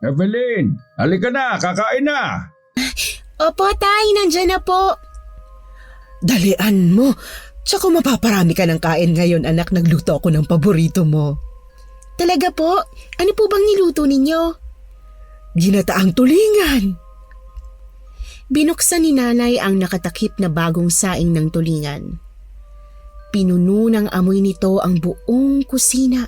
Evelyn, halika na, kakain na. Opo, tay, nandyan na po. Dalian mo. Tsaka mapaparami ka ng kain ngayon, anak. Nagluto ako ng paborito mo. Talaga po? Ano po bang niluto ninyo? Ginataang tulingan. Binuksan ni nanay ang nakatakip na bagong saing ng tulingan. Pinuno ng amoy nito ang buong kusina.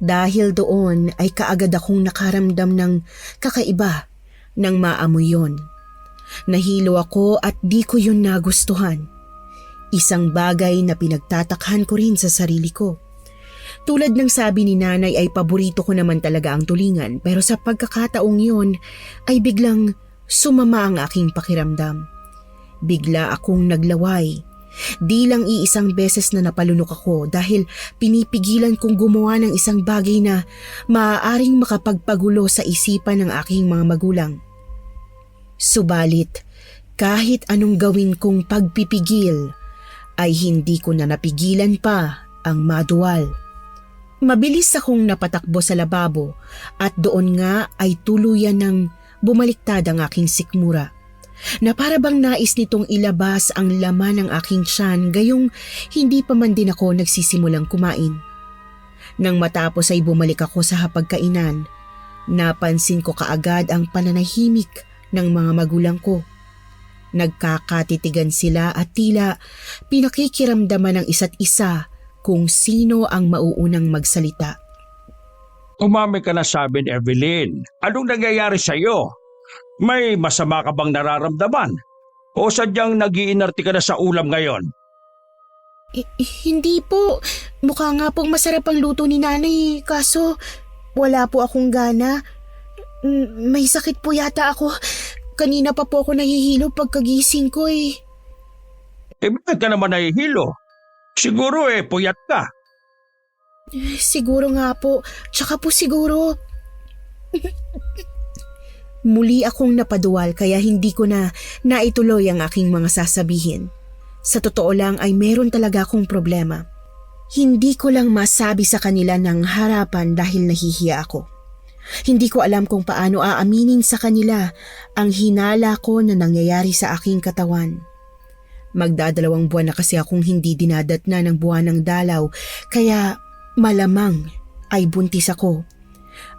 Dahil doon ay kaagad akong nakaramdam ng kakaiba nang maamoy yon. Nahilo ako at di ko yun nagustuhan. Isang bagay na pinagtatakhan ko rin sa sarili ko. Tulad ng sabi ni nanay ay paborito ko naman talaga ang tulingan, pero sa pagkakataong yon ay biglang sumama ang aking pakiramdam. Bigla akong naglaway. Di lang iisang beses na napalunok ako dahil pinipigilan kong gumawa ng isang bagay na maaaring makapagpagulo sa isipan ng aking mga magulang. Subalit, kahit anong gawin kong pagpipigil, ay hindi ko na napigilan pa ang maduwal. Mabilis akong napatakbo sa lababo at doon nga ay tuluyan ng bumaliktad ang aking sikmura. Na para bang nais nitong ilabas ang laman ng aking tiyan gayong hindi pa man din ako nagsisimulang kumain. Nang matapos ay bumalik ako sa hapagkainan, napansin ko kaagad ang pananahimik ng mga magulang ko. Nagkakatitigan sila at tila pinakikiramdaman ng isa't isa kung sino ang mauunang magsalita. Umami ka na sa amin, Evelyn. Anong nangyayari sa'yo? May masama ka bang nararamdaman? O sadyang nag-iinarte ka na sa ulam ngayon? Hindi po. Mukha nga pong masarap ang luto ni nanay, kaso wala po akong gana. May sakit po yata ako. Kanina pa po ako nahihilo pagkagising ko eh. Bakit ka naman nahihilo? Siguro puyat ka. Siguro nga po. Tsaka po siguro. Muli akong napaduwal kaya hindi ko na naituloy ang aking mga sasabihin. Sa totoo lang ay meron talaga akong problema. Hindi ko lang masabi sa kanila ng harapan dahil nahihiya ako. Hindi ko alam kung paano aaminin sa kanila ang hinala ko na nangyayari sa aking katawan. Magdadalawang buwan na kasi akong hindi dinadatna ng buwan ng dalaw kaya malamang ay buntis ako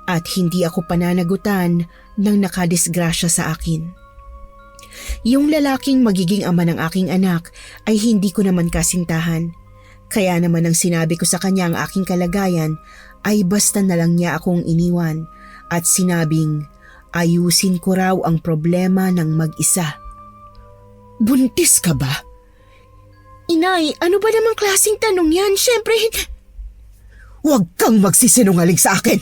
at hindi ako pananagutan ng nakadisgrasya sa akin. Yung lalaking magiging ama ng aking anak ay hindi ko naman kasintahan. Kaya naman ang sinabi ko sa kanya ang aking kalagayan ay basta na lang niya akong iniwan at sinabing ayusin ko raw ang problema ng mag-isa. Buntis ka ba? Inay, ano ba namang klaseng tanong yan? Siyempre, Huwag kang magsisinungaling sa akin.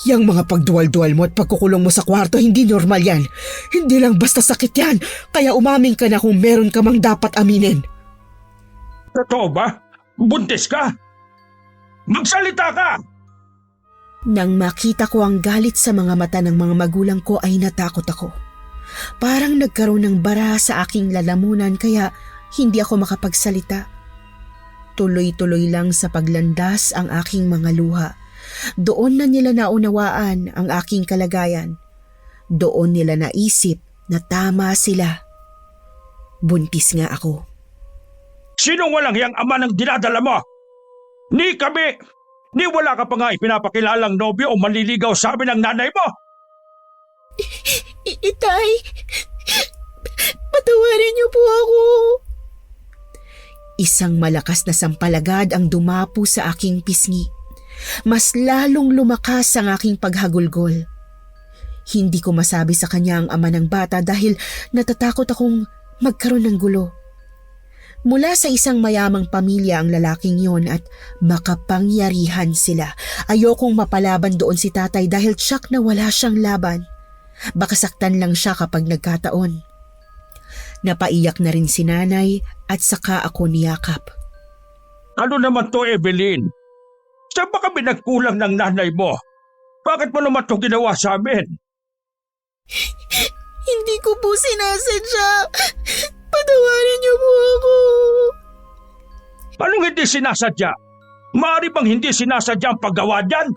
Yang mga pagduwal-duwal mo at pagkukulong mo sa kwarto, hindi normal yan. Hindi lang basta sakit yan, kaya umaming ka na kung meron ka mang dapat aminin. Totoo ba? Buntis ka? Magsalita ka! nang makita ko ang galit sa mga mata ng mga magulang ko ay natakot ako. Parang nagkaroon ng bara sa aking lalamunan kaya hindi ako makapagsalita. Tuloy-tuloy lang sa paglandas ang aking mga luha. Doon na nila naunawaan ang aking kalagayan. Doon nila naisip na tama sila. Buntis nga ako. Sinong walang hiyang ama ng dinadala mo? Ni kami! Ni wala ka pa nga ipinapakilalang nobyo o manliligaw sa amin ng nanay mo! Itay, patawarin niyo po ako. Isang malakas na sampalagad ang dumapo sa aking pisngi. Mas lalong lumakas ang aking paghagulgol. Hindi ko masabi sa kanya ang ama ng bata dahil natatakot akong magkaroon ng gulo. Mula sa isang mayamang pamilya ang lalaking yon at makapangyarihan sila. Ayokong mapalaban doon si tatay dahil tsak na wala siyang laban. Baka saktan lang siya kapag nagkataon. Napaiyak na rin si nanay at saka ako niyakap. Ano naman to, Evelyn? Saan ba kami nagkulang ng nanay mo? Bakit mo naman to ginawa sa amin? Hindi ko po sinasadya. Patawarin niyo po ako. Anong hindi sinasadya? Maaari bang hindi sinasadya ang paggawa dyan?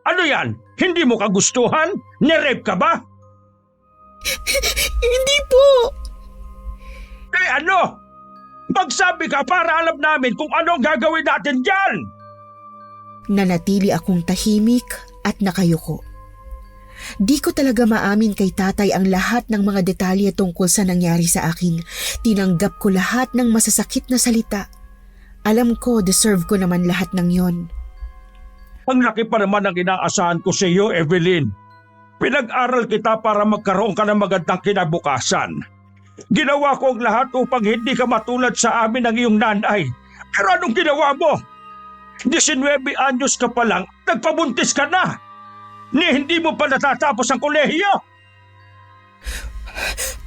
Ano yan? Hindi mo kagustuhan? Nirape ka ba? Hindi po! Eh ano? Magsabi ka para alam namin kung anong gagawin natin dyan! Nanatili akong tahimik at nakayuko. Di ko talaga maamin kay tatay ang lahat ng mga detalye tungkol sa nangyari sa akin. Tinanggap ko lahat ng masasakit na salita. Alam ko, deserve ko naman lahat ng yon. Ang laki pa naman ang inaasahan ko sa iyo, Evelyn. Pinag-aral kita para magkaroon ka ng magandang kinabukasan. Ginawa ko ang lahat upang hindi ka matulad sa amin ng iyong nanay. Pero anong ginawa mo? 19 anyos ka pa lang, nagpabuntis ka na! Hindi mo pa natatapos ang kolehiyo!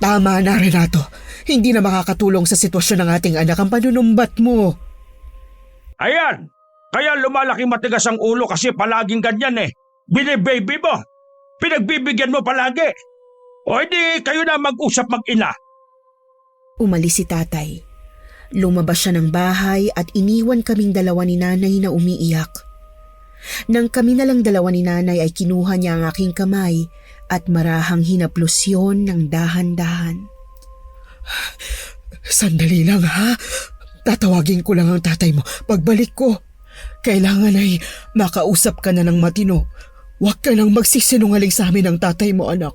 Tama na, Renato. Hindi na makakatulong sa sitwasyon ng ating anak ang panunumbat mo. Ayan! Kaya lumalaki matigas ang ulo kasi palaging ganyan eh. Binibaby mo! Pinagbibigyan mo palagi! O hindi kayo na mag-usap mag-ina! Umalis si tatay. Lumabas siya ng bahay at iniwan kaming dalawa ni nanay na umiiyak. Nang kami na lang dalawa ni nanay ay kinuha niya ang aking kamay at marahang hinaplos yun ng dahan-dahan. Sandali lang ha. Tatawagin ko lang ang tatay mo pagbalik ko. Kailangan ay makausap ka na ng matino. Huwag ka nang magsisinungaling sa amin ng tatay mo, anak.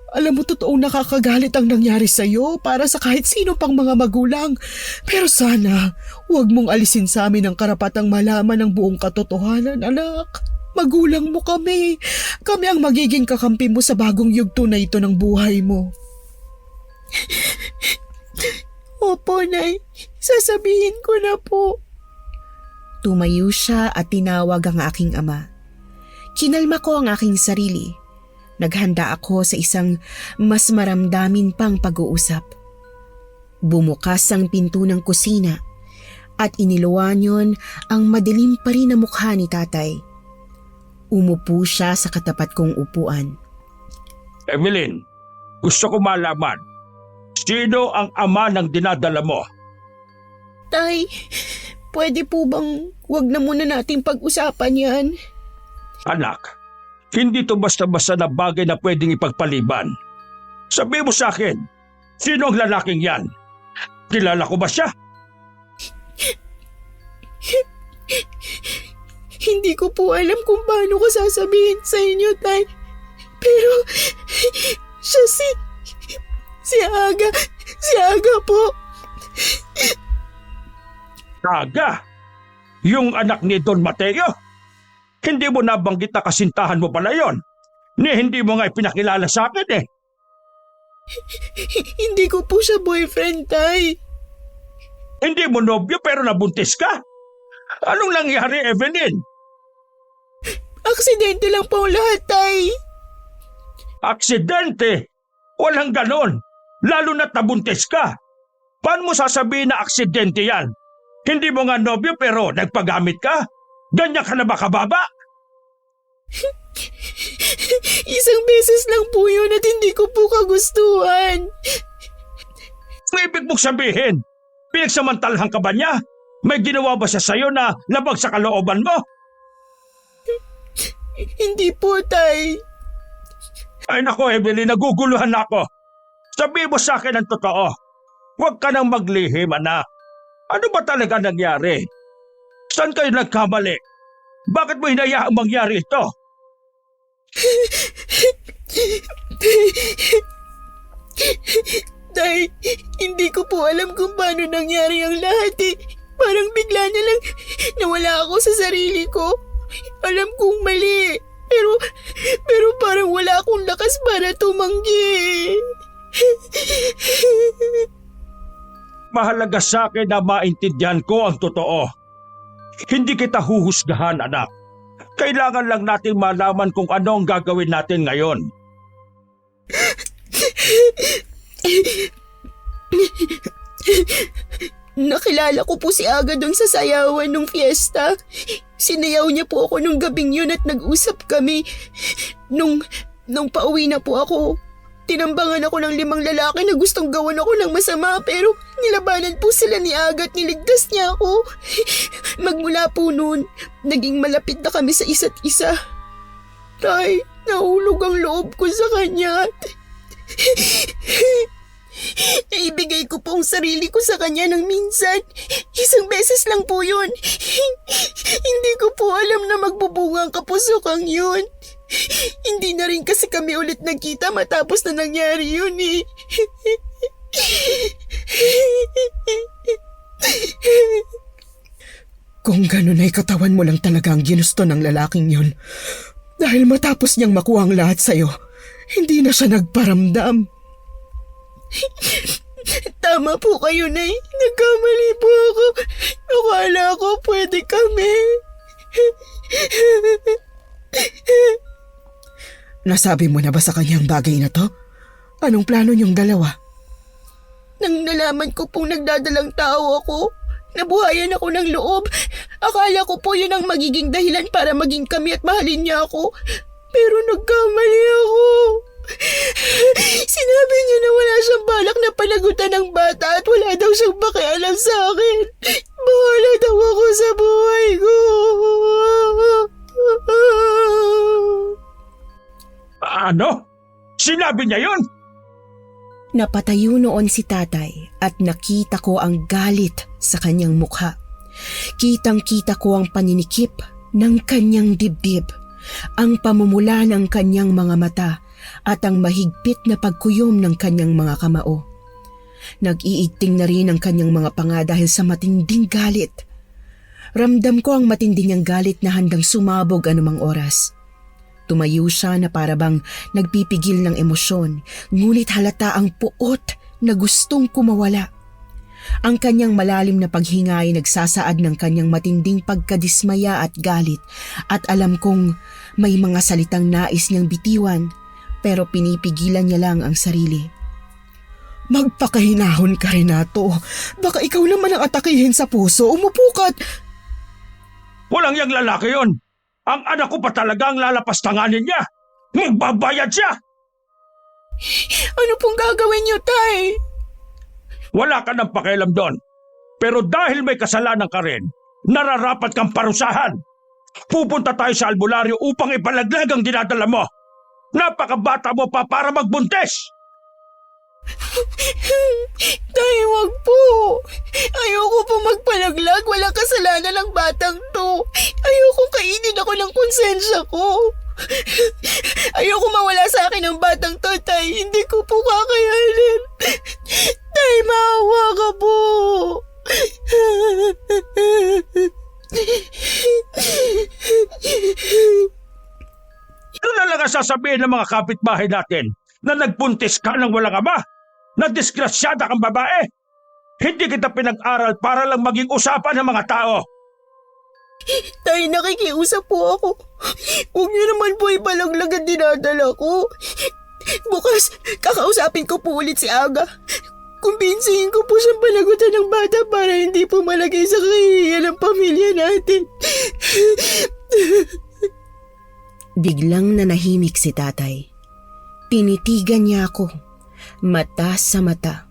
Alam mo, totoong nakakagalit ang nangyari sa'yo para sa kahit sino pang mga magulang. Pero sana, huwag mong alisin sa amin ang karapatang malaman ng buong katotohanan, anak. Magulang mo kami. Kami ang magiging kakampi mo sa bagong yugto na ito ng buhay mo. Opo, Nay. Sasabihin ko na po. Tumayo siya at tinawag ang aking ama. Kinalma ko ang aking sarili. Naghanda ako sa isang mas maramdamin pang pag-uusap. Bumukas ang pinto ng kusina at iniluwan yon ang madilim pa rin na mukha ni tatay. Umupo siya sa katapat kong upuan. Evelyn, gusto ko malaman. Sino ang ama ng dinadala mo? Tay, pwede po bang wag na muna nating pag-usapan yan? Anak, hindi to basta-basta na bagay na pwedeng ipagpaliban. Sabi mo sa akin, sino ang lalaking yan? Kilala ko ba siya? Hindi ko po alam kung paano ko sasabihin sa inyo, Tay. Pero siya si Aga po. Aga? Yung anak ni Don Mateo? Hindi mo nabanggit na kasintahan mo pala yon. Hindi mo nga ipinakilala sa akin eh. Hindi ko po siya boyfriend, Tay. Hindi mo nobyo pero nabuntis ka? Anong nangyari, Evelyn? Aksidente lang po ang lahat, Tay. Aksidente? Walang ganon. Lalo na't nabuntis ka. Paano mo sasabihin na aksidente yan? Hindi mo nga nobyo pero nagpagamit ka? Ganyan ka na ba kababa? Isang beses lang po yun at hindi ko po kagustuhan. Ang ibig mong sabihin, pinagsamantalahan ka ba niya? May ginawa ba siya sa'yo na labag sa kalooban mo? Hindi po, Tay. Ay nako, Evelyn, naguguluhan ako. Sabi mo sa akin ang totoo. Huwag ka nang maglihim, anak. Ano ba talaga nangyari? Saan kayo nagkamali? Bakit mo hinayaang mangyari ito? Tay, hindi ko po alam kung paano nangyari ang lahat eh. Parang bigla na lang nawala ako sa sarili ko. Alam kong mali. Pero parang wala akong lakas para tumanggi. Mahalaga sa akin na maintindihan ko ang totoo. Hindi kita huhusgahan, anak. Kailangan lang natin malaman kung ano ang gagawin natin ngayon. Nakilala ko po si Aga doon sa sayawan nung fiesta. Sinayaw niya po ako nung gabing yun at nag-usap kami. Nung pauwi na po ako, tinambangan ako ng 5 lalaki na gustong gawan ako ng masama pero nilabanan po sila ni Aga at niligtas niya ako. Magmula po noon, naging malapit na kami sa isa't isa. Tay, nahulog ang loob ko sa kanya. Naibigay ko po ang sarili ko sa kanya ng minsan. Isang beses lang po yun. Hindi ko po alam na magbubunga ang kapusukang yun. Hindi na rin kasi kami ulit nagkita matapos na nangyari yun eh. Kung ganun ay katawan mo lang talaga ang ginusto ng lalaking yun. Dahil matapos niyang makuha ang lahat sa'yo, hindi na siya nagparamdam. Tama po kayo, Nay. Nagkamali po ako. Akala ko pwede kami. Nasabi mo na ba sa kanyang bagay na to? Anong plano niyong dalawa? Nang nalaman ko pong nagdadalang tao ako, nabuhayan ako ng loob. Akala ko po yun ang magiging dahilan para maging kami at mahalin niya ako. Pero nagkamali ako. Sinabi niya na wala siyang balak na panagutan ng bata at wala daw siyang pakialam sa akin. Bahala daw ako sa buhay ko. Ano? Sinabi niya yun? Napatayo noon si tatay at nakita ko ang galit sa kanyang mukha. Kitang-kita ko ang paninikip ng kanyang dibdib, ang pamumula ng kanyang mga mata at ang mahigpit na pagkuyom ng kanyang mga kamao. Nag-iigting na rin ang kanyang mga panga dahil sa matinding galit. Ramdam ko ang matindi niyang galit na handang sumabog anumang oras. Tumayo siya na parabang nagpipigil ng emosyon, ngunit halata ang puot na gustong kumawala. Ang kanyang malalim na paghinga ay nagsasaad ng kanyang matinding pagkadismaya at galit, at alam kong may mga salitang nais niyang bitiwan, pero pinipigilan niya lang ang sarili. Magpakahinahon ka, Renato. Baka ikaw naman ang atakihin sa puso. Umupo ka at... Walang yang lalaki yon. Ang anak ko pa talaga ang lalapastanganin niya. Magbabayad siya. Ano pong gagawin niyo, Tay? Wala ka ng pakialam doon. Pero dahil may kasalanan ka rin, nararapat kang parusahan. Pupunta tayo sa albularyo upang ipalaglag ang dinadala mo. Napakabata mo pa para magbuntis. Tay, wag po. Ayoko po magpalaglag. Walang kasalanan ng batang to. Ayoko kainin ako ng konsensya ko. Ayoko mawala sa akin ang batang to, Tay. Hindi ko po kakayanin. Tay, maawa ka po. Ano na lang ang sasabihin ng mga kapitbahay natin na nagpuntis ka ng walang ama? Na disgrasyada kang babae? Hindi kita pinag-aral para lang maging usapan ng mga tao. Tay, nakikiusap po ako. Huwag niyo naman po ipalaglag ang dinadala ko. Bukas, kakausapin ko po ulit si Aga. Kumbinsihin ko po siyang panagutan ng bata para hindi po malagay sa kahihiyan ng pamilya natin. Biglang nanahimik si tatay. Tinitigan niya ako, mata sa mata.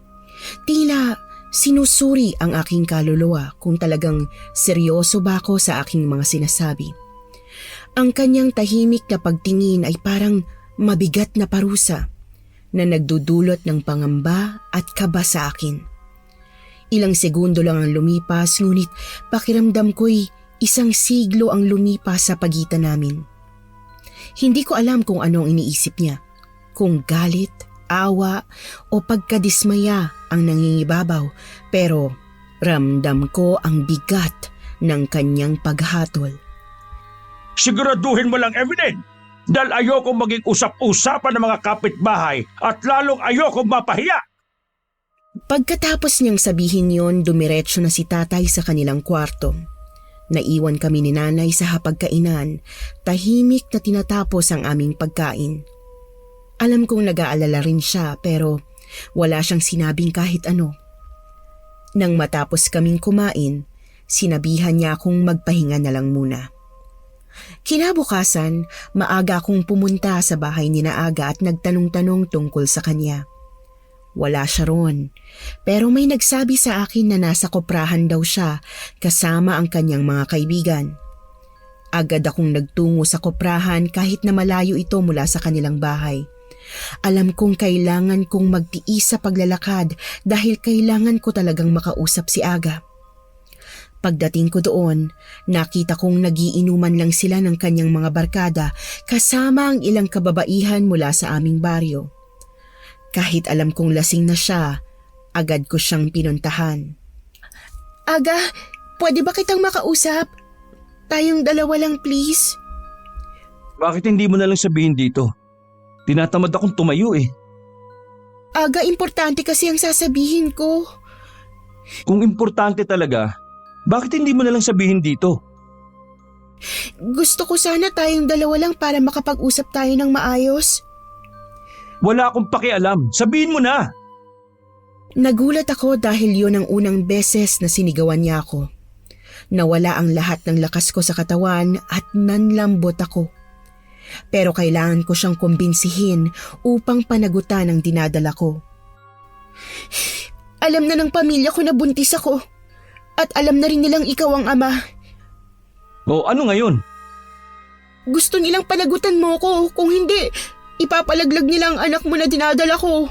Tila sinusuri ang aking kaluluwa kung talagang seryoso ba ako sa aking mga sinasabi. Ang kanyang tahimik na pagtingin ay parang mabigat na parusa na nagdudulot ng pangamba at kaba sa akin. Ilang segundo lang ang lumipas, ngunit pakiramdam ko'y isang siglo ang lumipas sa pagitan namin. Hindi ko alam kung ano ang iniisip niya, kung galit, awa o pagkadismaya ang nangingibabaw, pero ramdam ko ang bigat ng kanyang paghatol. Siguraduhin mo lang, Evelyn, dahil ayokong maging usap-usapan ng mga kapitbahay at lalong ayokong mapahiya. Pagkatapos niyang sabihin yon, dumiretso na si tatay sa kanilang kwarto. Naiwan kami ni nanay sa hapagkainan, tahimik na tinatapos ang aming pagkain. Alam kong nag-aalala rin siya, pero wala siyang sinabing kahit ano. Nang matapos kaming kumain, sinabihan niya akong magpahinga na lang muna. Kinabukasan, maaga akong pumunta sa bahay ni Aga at nagtanong-tanong tungkol sa kanya. Wala siya ron, pero may nagsabi sa akin na nasa koprahan daw siya kasama ang kanyang mga kaibigan. Agad akong nagtungo sa koprahan kahit na malayo ito mula sa kanilang bahay. Alam kong kailangan kong magtiis sa paglalakad dahil kailangan ko talagang makausap si Aga. Pagdating ko doon, nakita kong nagiinuman lang sila ng kanyang mga barkada kasama ang ilang kababaihan mula sa aming baryo. Kahit alam kong lasing na siya, agad ko siyang pinuntahan. Aga, pwede ba kitang makausap? Tayong dalawa lang please. Bakit hindi mo na lang sabihin dito? Tinatamad akong tumayo eh. Aga, importante kasi ang sasabihin ko. Kung importante talaga, bakit hindi mo na lang sabihin dito? Gusto ko sana tayong dalawa lang para makapag-usap tayo ng maayos. Wala akong pakialam. Sabihin mo na. Nagulat ako dahil yun ang unang beses na sinigawan niya ako. Nawala ang lahat ng lakas ko sa katawan at nanlambot ako. Pero kailangan ko siyang kumbinsihin upang panagutan ang dinadala ko. Alam na ng pamilya ko na buntis ako. At alam na rin nilang ikaw ang ama. O ano ngayon? Gusto nilang panagutan mo ko. Kung hindi, ipapalaglag nila ang anak mo na dinadala ko.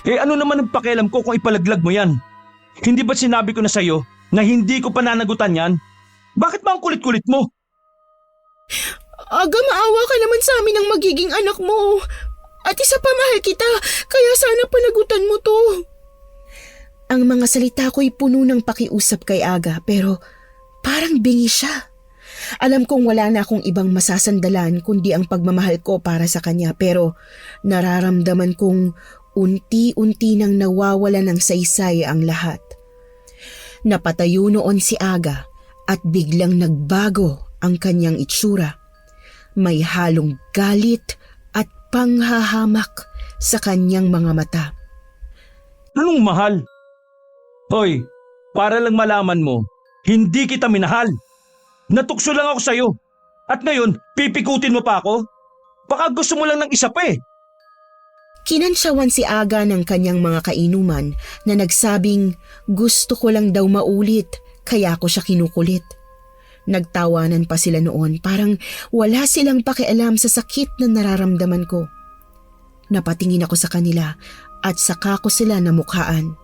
Eh ano naman ang pakialam ko kung ipalaglag mo yan? Hindi ba sinabi ko na sa'yo na hindi ko pananagutan yan? Bakit ba ang kulit-kulit mo? Aga, maawa ka naman sa amin ang magiging anak mo. At isa pa, mahal kita, kaya sana panagutan mo to. Ang mga salita ko'y puno ng pakiusap kay Aga pero parang bingi siya. Alam kong wala na akong ibang masasandalan kundi ang pagmamahal ko para sa kanya pero nararamdaman kong unti-unti nang nawawala ng saysay ang lahat. Napatayo noon si Aga at biglang nagbago ang kanyang itsura. May halong galit at panghahamak sa kanyang mga mata. Anong mahal? Hoy, para lang malaman mo, hindi kita minahal. Natukso lang ako sa'yo. At ngayon, pipikutin mo pa ako? Baka gusto mo lang ng isa pa eh. Kinansyawan si Aga ng kanyang mga kainuman na nagsabing gusto ko lang daw maulit kaya ko siya kinukulit. Nagtawanan pa sila noon parang wala silang pakialam sa sakit na nararamdaman ko. Napatingin ako sa kanila at saka ko sila namukhaan.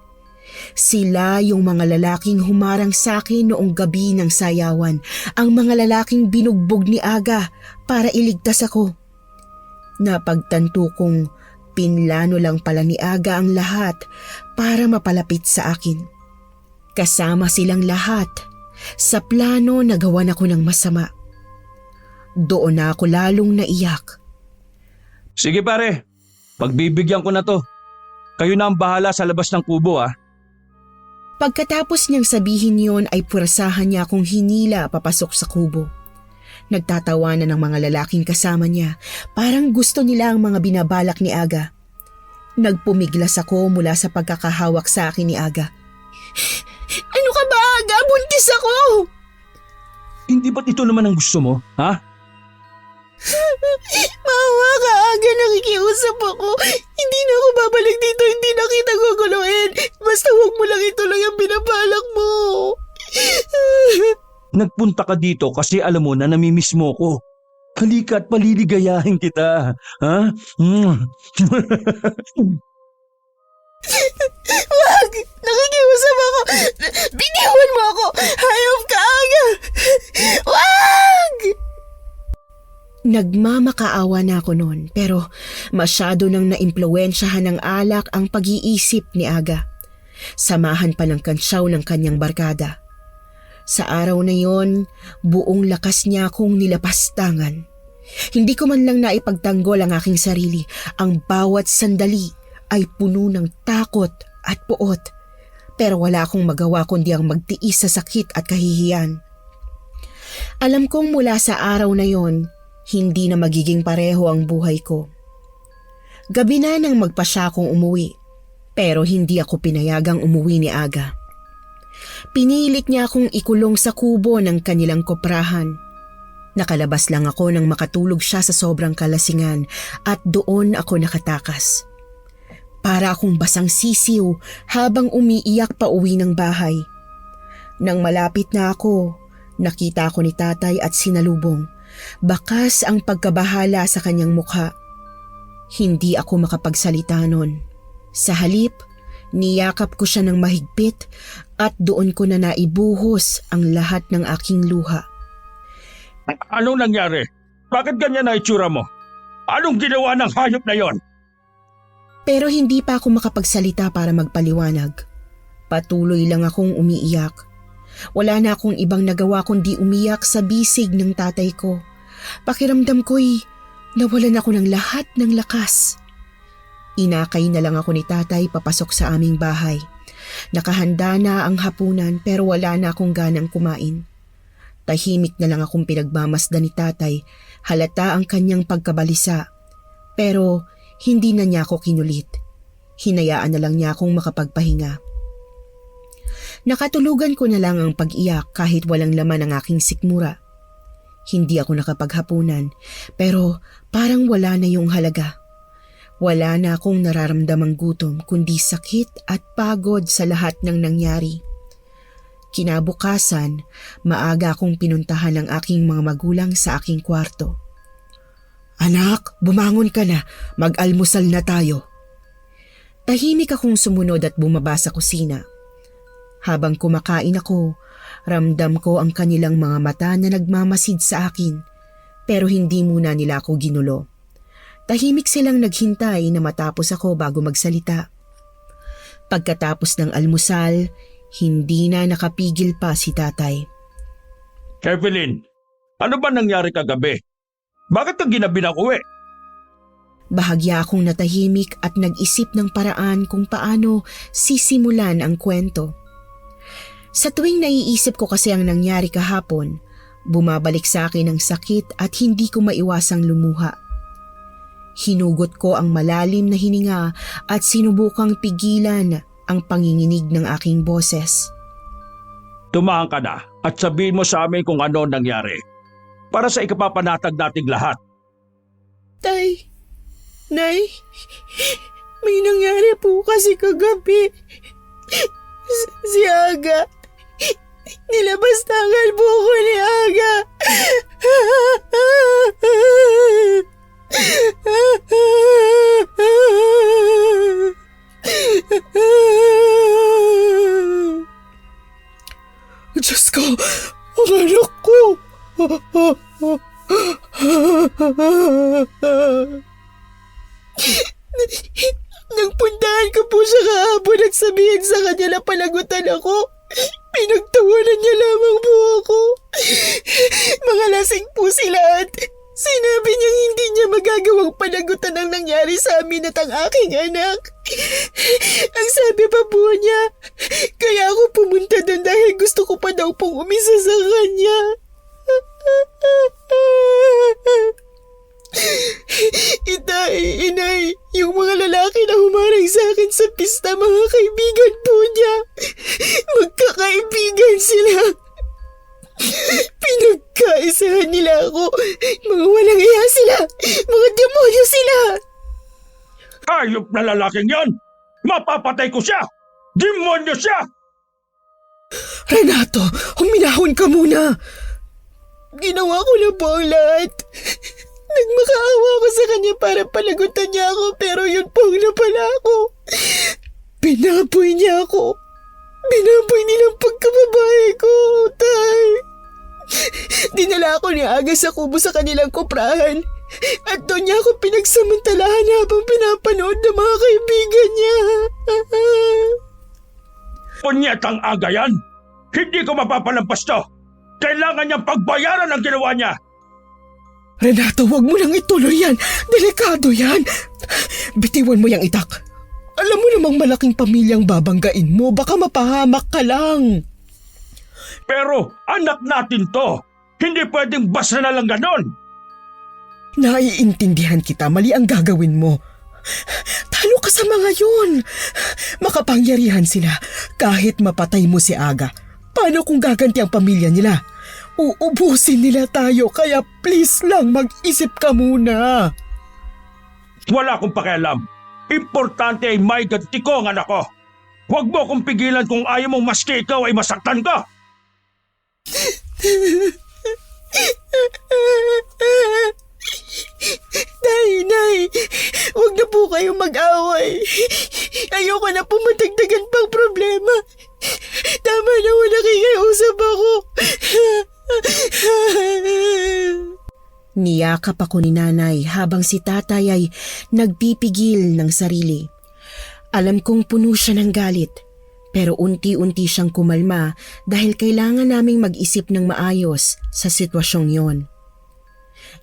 Sila yung mga lalaking humarang sa akin noong gabi ng sayawan, ang mga lalaking binugbog ni Aga para iligtas ako. Napagtanto kong pinlano lang pala ni Aga ang lahat para mapalapit sa akin. Kasama silang lahat sa plano na gawan ako ng masama. Doon na ako lalong naiyak. Sige pare, pagbibigyan ko na to. Kayo na ang bahala sa labas ng kubo ah. Pagkatapos niyang sabihin yon ay purasahan niya akong hinila papasok sa kubo. Nagtatawanan ng mga lalaking kasama niya, parang gusto nila ang mga binabalak ni Aga. Nagpumiglas ako mula sa pagkakahawak sa akin ni Aga. Ano ka ba, Aga? Buntis ako! Hindi ba't ito naman ang gusto mo, ha? Maawa ka, Aga, nakikiusap ako. Hindi na ako babalik dito, hindi na kita guguluhin. Basta huwag mo lang ituloy ang binabalak mo. Nagpunta ka dito kasi alam mo na namimiss mo ko. Halika at paliligayahin kita, ha? Wag! Nakikiusap ako! Biniwan mo ako! Hayop ka, Aga! Wag! Nagmamakaawa na ako noon pero masyado nang naimpluwensyahan ng alak ang pag-iisip ni Aga. Samahan pa ng kansyaw ng kanyang barkada. Sa araw na yon, buong lakas niya akong nilapastangan. Hindi ko man lang naipagtanggol ang aking sarili. Ang bawat sandali ay puno ng takot at puot. Pero wala akong magawa kundi ang magtiis sa sakit at kahihiyan. Alam kong mula sa araw na yon, hindi na magiging pareho ang buhay ko. Gabi na nang magpasya akong umuwi, pero hindi ako pinayagang umuwi ni Aga. Pinilit niya akong ikulong sa kubo ng kanilang koprahan. Nakalabas lang ako nang makatulog siya sa sobrang kalasingan at doon ako nakatakas. Para akong basang sisiw habang umiiyak pa uwi ng bahay. Nang malapit na ako, Nakita ko ni tatay at sinalubong. Bakas ang pagkabahala sa kanyang mukha. Hindi ako makapagsalita nun. Sa halip, niyakap ko siya ng mahigpit at doon ko na naibuhos ang lahat ng aking luha. Anong nangyari? Bakit ganyan na itsura mo? Anong ginawa ng hayop na yon? Pero hindi pa ako makapagsalita para magpaliwanag. Patuloy lang akong umiiyak. Wala na akong ibang nagawa kundi umiyak sa bisig ng tatay ko. Pakiramdam ko'y nawalan ako ng lahat ng lakas. Inakay na lang ako ni tatay papasok sa aming bahay. Nakahanda na ang hapunan pero wala na akong ganang kumain. Tahimik na lang akong pinagmamasdan ni tatay, halata ang kanyang pagkabalisa. Pero hindi na niya ako kinulit. Hinayaan na lang niya akong makapagpahinga. Nakatulugan ko na lang ang pag-iyak kahit walang laman ang aking sikmura. Hindi ako nakapaghapunan pero parang wala na yung halaga. Wala na akong nararamdamang gutom kundi sakit at pagod sa lahat ng nangyari. Kinabukasan, maaga akong pinuntahan ng aking mga magulang sa aking kwarto. "Anak, bumangon ka na. Mag-almusal na tayo." Tahimik akong sumunod at bumaba sa kusina. Habang kumakain ako, ramdam ko ang kanilang mga mata na nagmamasid sa akin, pero hindi muna nila ako ginulo. Tahimik silang naghintay na matapos ako bago magsalita. Pagkatapos ng almusal, hindi na nakapigil pa si tatay. Evelyn, ano ba nangyari kagabi? Bakit ka ginabi ng uwi? Bahagya akong natahimik at nag-isip ng paraan kung paano sisimulan ang kwento. Sa tuwing naiisip ko kasi ang nangyari kahapon, bumabalik sa akin ang sakit at hindi ko maiwasang lumuha. Hinugot ko ang malalim na hininga at sinubukang pigilan ang panginginig ng aking boses. Tumahan ka na at sabihin mo sa amin kung ano nangyari. Para sa ikapapanatag nating lahat. Tay, Nay, may nangyari po kasi kagabi. Si Aga. Nilabas tangal buko ni Aga. Diyos ko, ang anak ko. Nagpuntahan ko po siya kahapon at sabihin sa kanya na palagutan ako. Pinagtawanan niya lamang po ako. Mga lasing po sila at sinabi niyang hindi niya magagawang panagutan ang nangyari sa amin at ang aking anak. Ang sabi pa po niya, kaya ako pumunta doon dahil gusto ko pa daw pong umisa sa kanya. Itay, inay, yung mga lalaki na humarang sa akin sa pista, mga kaibigan po niya. Magkakaibigan sila. Pinagkaisahan nila ako. Mga walang iya sila. Mga demonyo sila. Hayop na lalaking yon! Mapapatay ko siya! Demonyo siya! Renato, huminahon ka muna. Ginawa ko na po ang lahat. Nagmakaawa ko sa kanya para palagutan niya ako pero yun po ang napala ako. Binaboy niya ako. Binaboy nilang pagkababae ko, tay. Dinala ako ni Aga sa kubo sa kanilang kuprahan at doon niya ako pinagsamantalahan habang pinapanood ng mga kaibigan niya. Punyetang Aga yan! Hindi ko mapapalampas to! Kailangan niyang pagbayaran ang ginawa niya! Renato, huwag mo nang ituloy yan. Delikado yan. Bitiwan mo yung itak. Alam mo namang malaking pamilyang babanggain mo. Baka mapahamak ka lang. Pero anak natin to! Hindi pwedeng basta na lang ganon! Naiintindihan kita, mali ang gagawin mo. Talo ka sa mga yun. Makapangyarihan sila kahit mapatay mo si Aga. Paano kung gaganti ang pamilya nila? Uubusin nila tayo kaya please lang mag-isip ka muna. Wala akong pakialam. Importante ay may ganti ko ang anak ko. Huwag mo akong pigilan kung ayaw mong maski ikaw ay masaktan ka. Nay, huwag na po kayong mag-away. Ayoko na po matagdagan pang problema. Tama na, wala nakikiusap ako. Niyakap ako ni nanay habang si tatay ay nagpipigil ng sarili. Alam kong puno siya ng galit, pero unti-unti siyang kumalma dahil kailangan naming mag-isip ng maayos sa sitwasyong yon.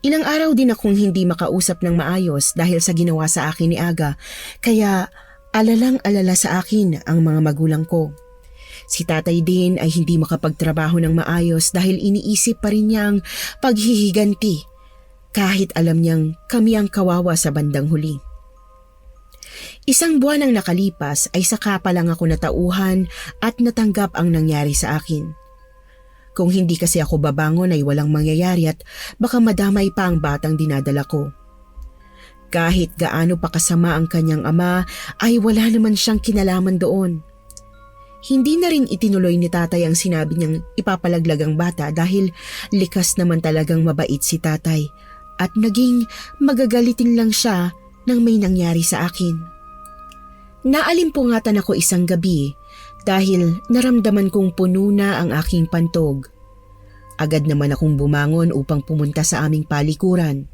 Ilang araw din akong hindi makausap ng maayos dahil sa ginawa sa akin ni Aga, kaya alalang-alala sa akin ang mga magulang ko. Si tatay din ay hindi makapagtrabaho ng maayos dahil iniisip pa rin niya ang paghihiganti kahit alam niyang kami ang kawawa sa bandang huli. Isang buwan ang nakalipas ay saka pa lang ako natauhan at natanggap ang nangyari sa akin. Kung hindi kasi ako babangon ay walang mangyayari at baka madamay pa ang batang dinadala ko. Kahit gaano pa kasama ang kanyang ama ay wala naman siyang kinalaman doon. Hindi na rin itinuloy ni tatay ang sinabi niyang ipapalaglag ang bata dahil likas naman talagang mabait si tatay at naging magagalitin lang siya nang may nangyari sa akin. Naalimpungatan ako isang gabi dahil naramdaman kong puno na ang aking pantog. Agad naman akong bumangon upang pumunta sa aming palikuran.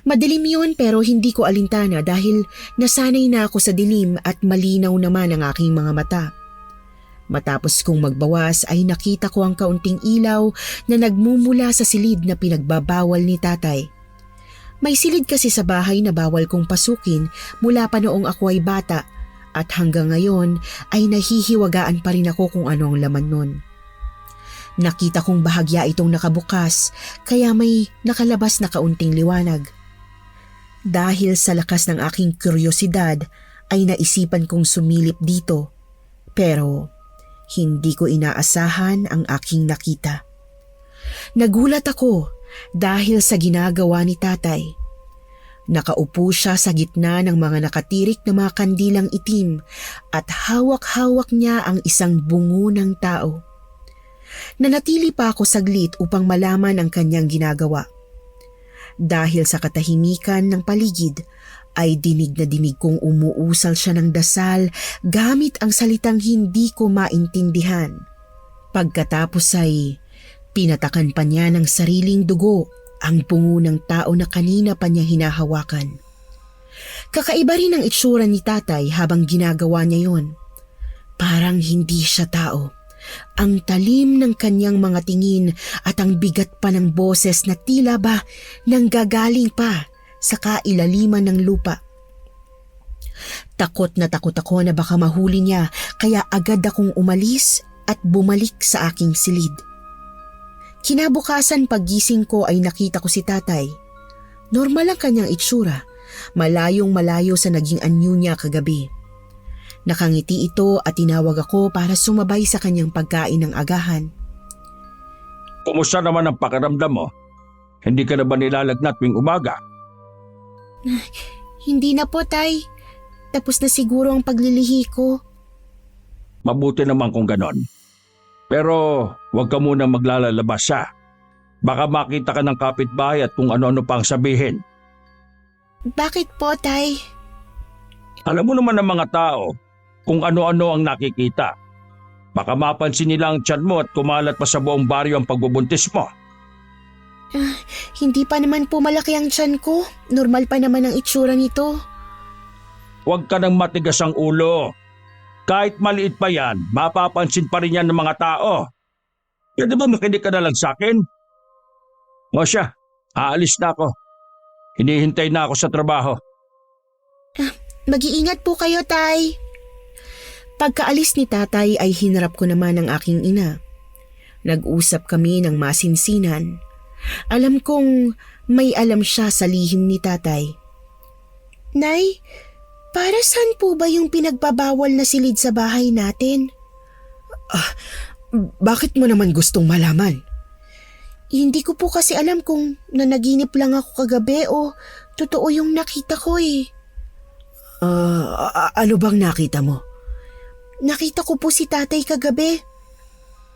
Madilim yun pero hindi ko alintana dahil nasanay na ako sa dilim at malinaw naman ang aking mga mata. Matapos kong magbawas ay nakita ko ang kaunting ilaw na nagmumula sa silid na pinagbabawal ni tatay. May silid kasi sa bahay na bawal kong pasukin mula pa noong ako ay bata at hanggang ngayon ay nahihiwagaan pa rin ako kung ano ang laman nun. Nakita kong bahagya itong nakabukas kaya may nakalabas na kaunting liwanag. Dahil sa lakas ng aking kuryosidad ay naisipan kong sumilip dito pero hindi ko inaasahan ang aking nakita. Nagulat ako dahil sa ginagawa ni tatay. Nakaupo siya sa gitna ng mga nakatirik na mga kandilang itim at hawak-hawak niya ang isang bungo ng tao. Nanatili pa ako saglit upang malaman ang kanyang ginagawa. Dahil sa katahimikan ng paligid, ay dinig na dinig kong umuusal siya ng dasal gamit ang salitang hindi ko maintindihan. Pagkatapos ay pinatakan pa niya ng sariling dugo ang bungo ng tao na kanina pa niya hinahawakan. Kakaiba rin ang itsura ni tatay habang ginagawa niya yon. Parang hindi siya tao. Ang talim ng kanyang mga tingin at ang bigat pa ng boses na tila ba nanggagaling pa sa kailaliman ng lupa. Takot na takot ako na baka mahuli niya kaya agad akong umalis at bumalik sa aking silid. Kinabukasan paggising ko ay nakita ko si tatay. Normal ang kanyang itsura, malayong malayo sa naging anyo niya kagabi. Nakangiti ito at tinawag ako para sumabay sa kanyang pagkain ng agahan. Kumusta naman ang pakiramdam mo? Hindi ka na ba nilalagnat tuwing umaga? Hindi na po, tay. Tapos na siguro ang paglilihi ko. Mabuti naman kung ganon. Pero huwag ka muna maglalabas ha. Baka makita ka ng kapitbahay at kung ano-ano pang sabihin. Bakit po, tay? Alam mo naman ng mga tao kung ano-ano ang nakikita. Baka mapansin nila ang tiyan mo at kumalat pa sa buong baryo ang pagbubuntis mo. Hindi pa naman po malaki ang tiyan ko. Normal pa naman ang itsura nito. Huwag ka nang matigas ang ulo. Kahit maliit pa yan, mapapansin pa rin yan ng mga tao. Pwede ba makinig ka na lang sa akin? O siya, aalis na ako. Hinihintay na ako sa trabaho. Mag-iingat po kayo, tay. Pagkaalis ni tatay ay hinarap ko naman ang aking ina. Nag-usap kami ng masinsinan. Alam kong may alam siya sa lihim ni tatay. Nay, para saan po ba yung pinagbabawal na silid sa bahay natin? Bakit mo naman gustong malaman? Hindi ko po kasi alam kung nanaginip lang ako kagabi o totoo yung nakita ko eh. Ano bang nakita mo? Nakita ko po si tatay kagabi.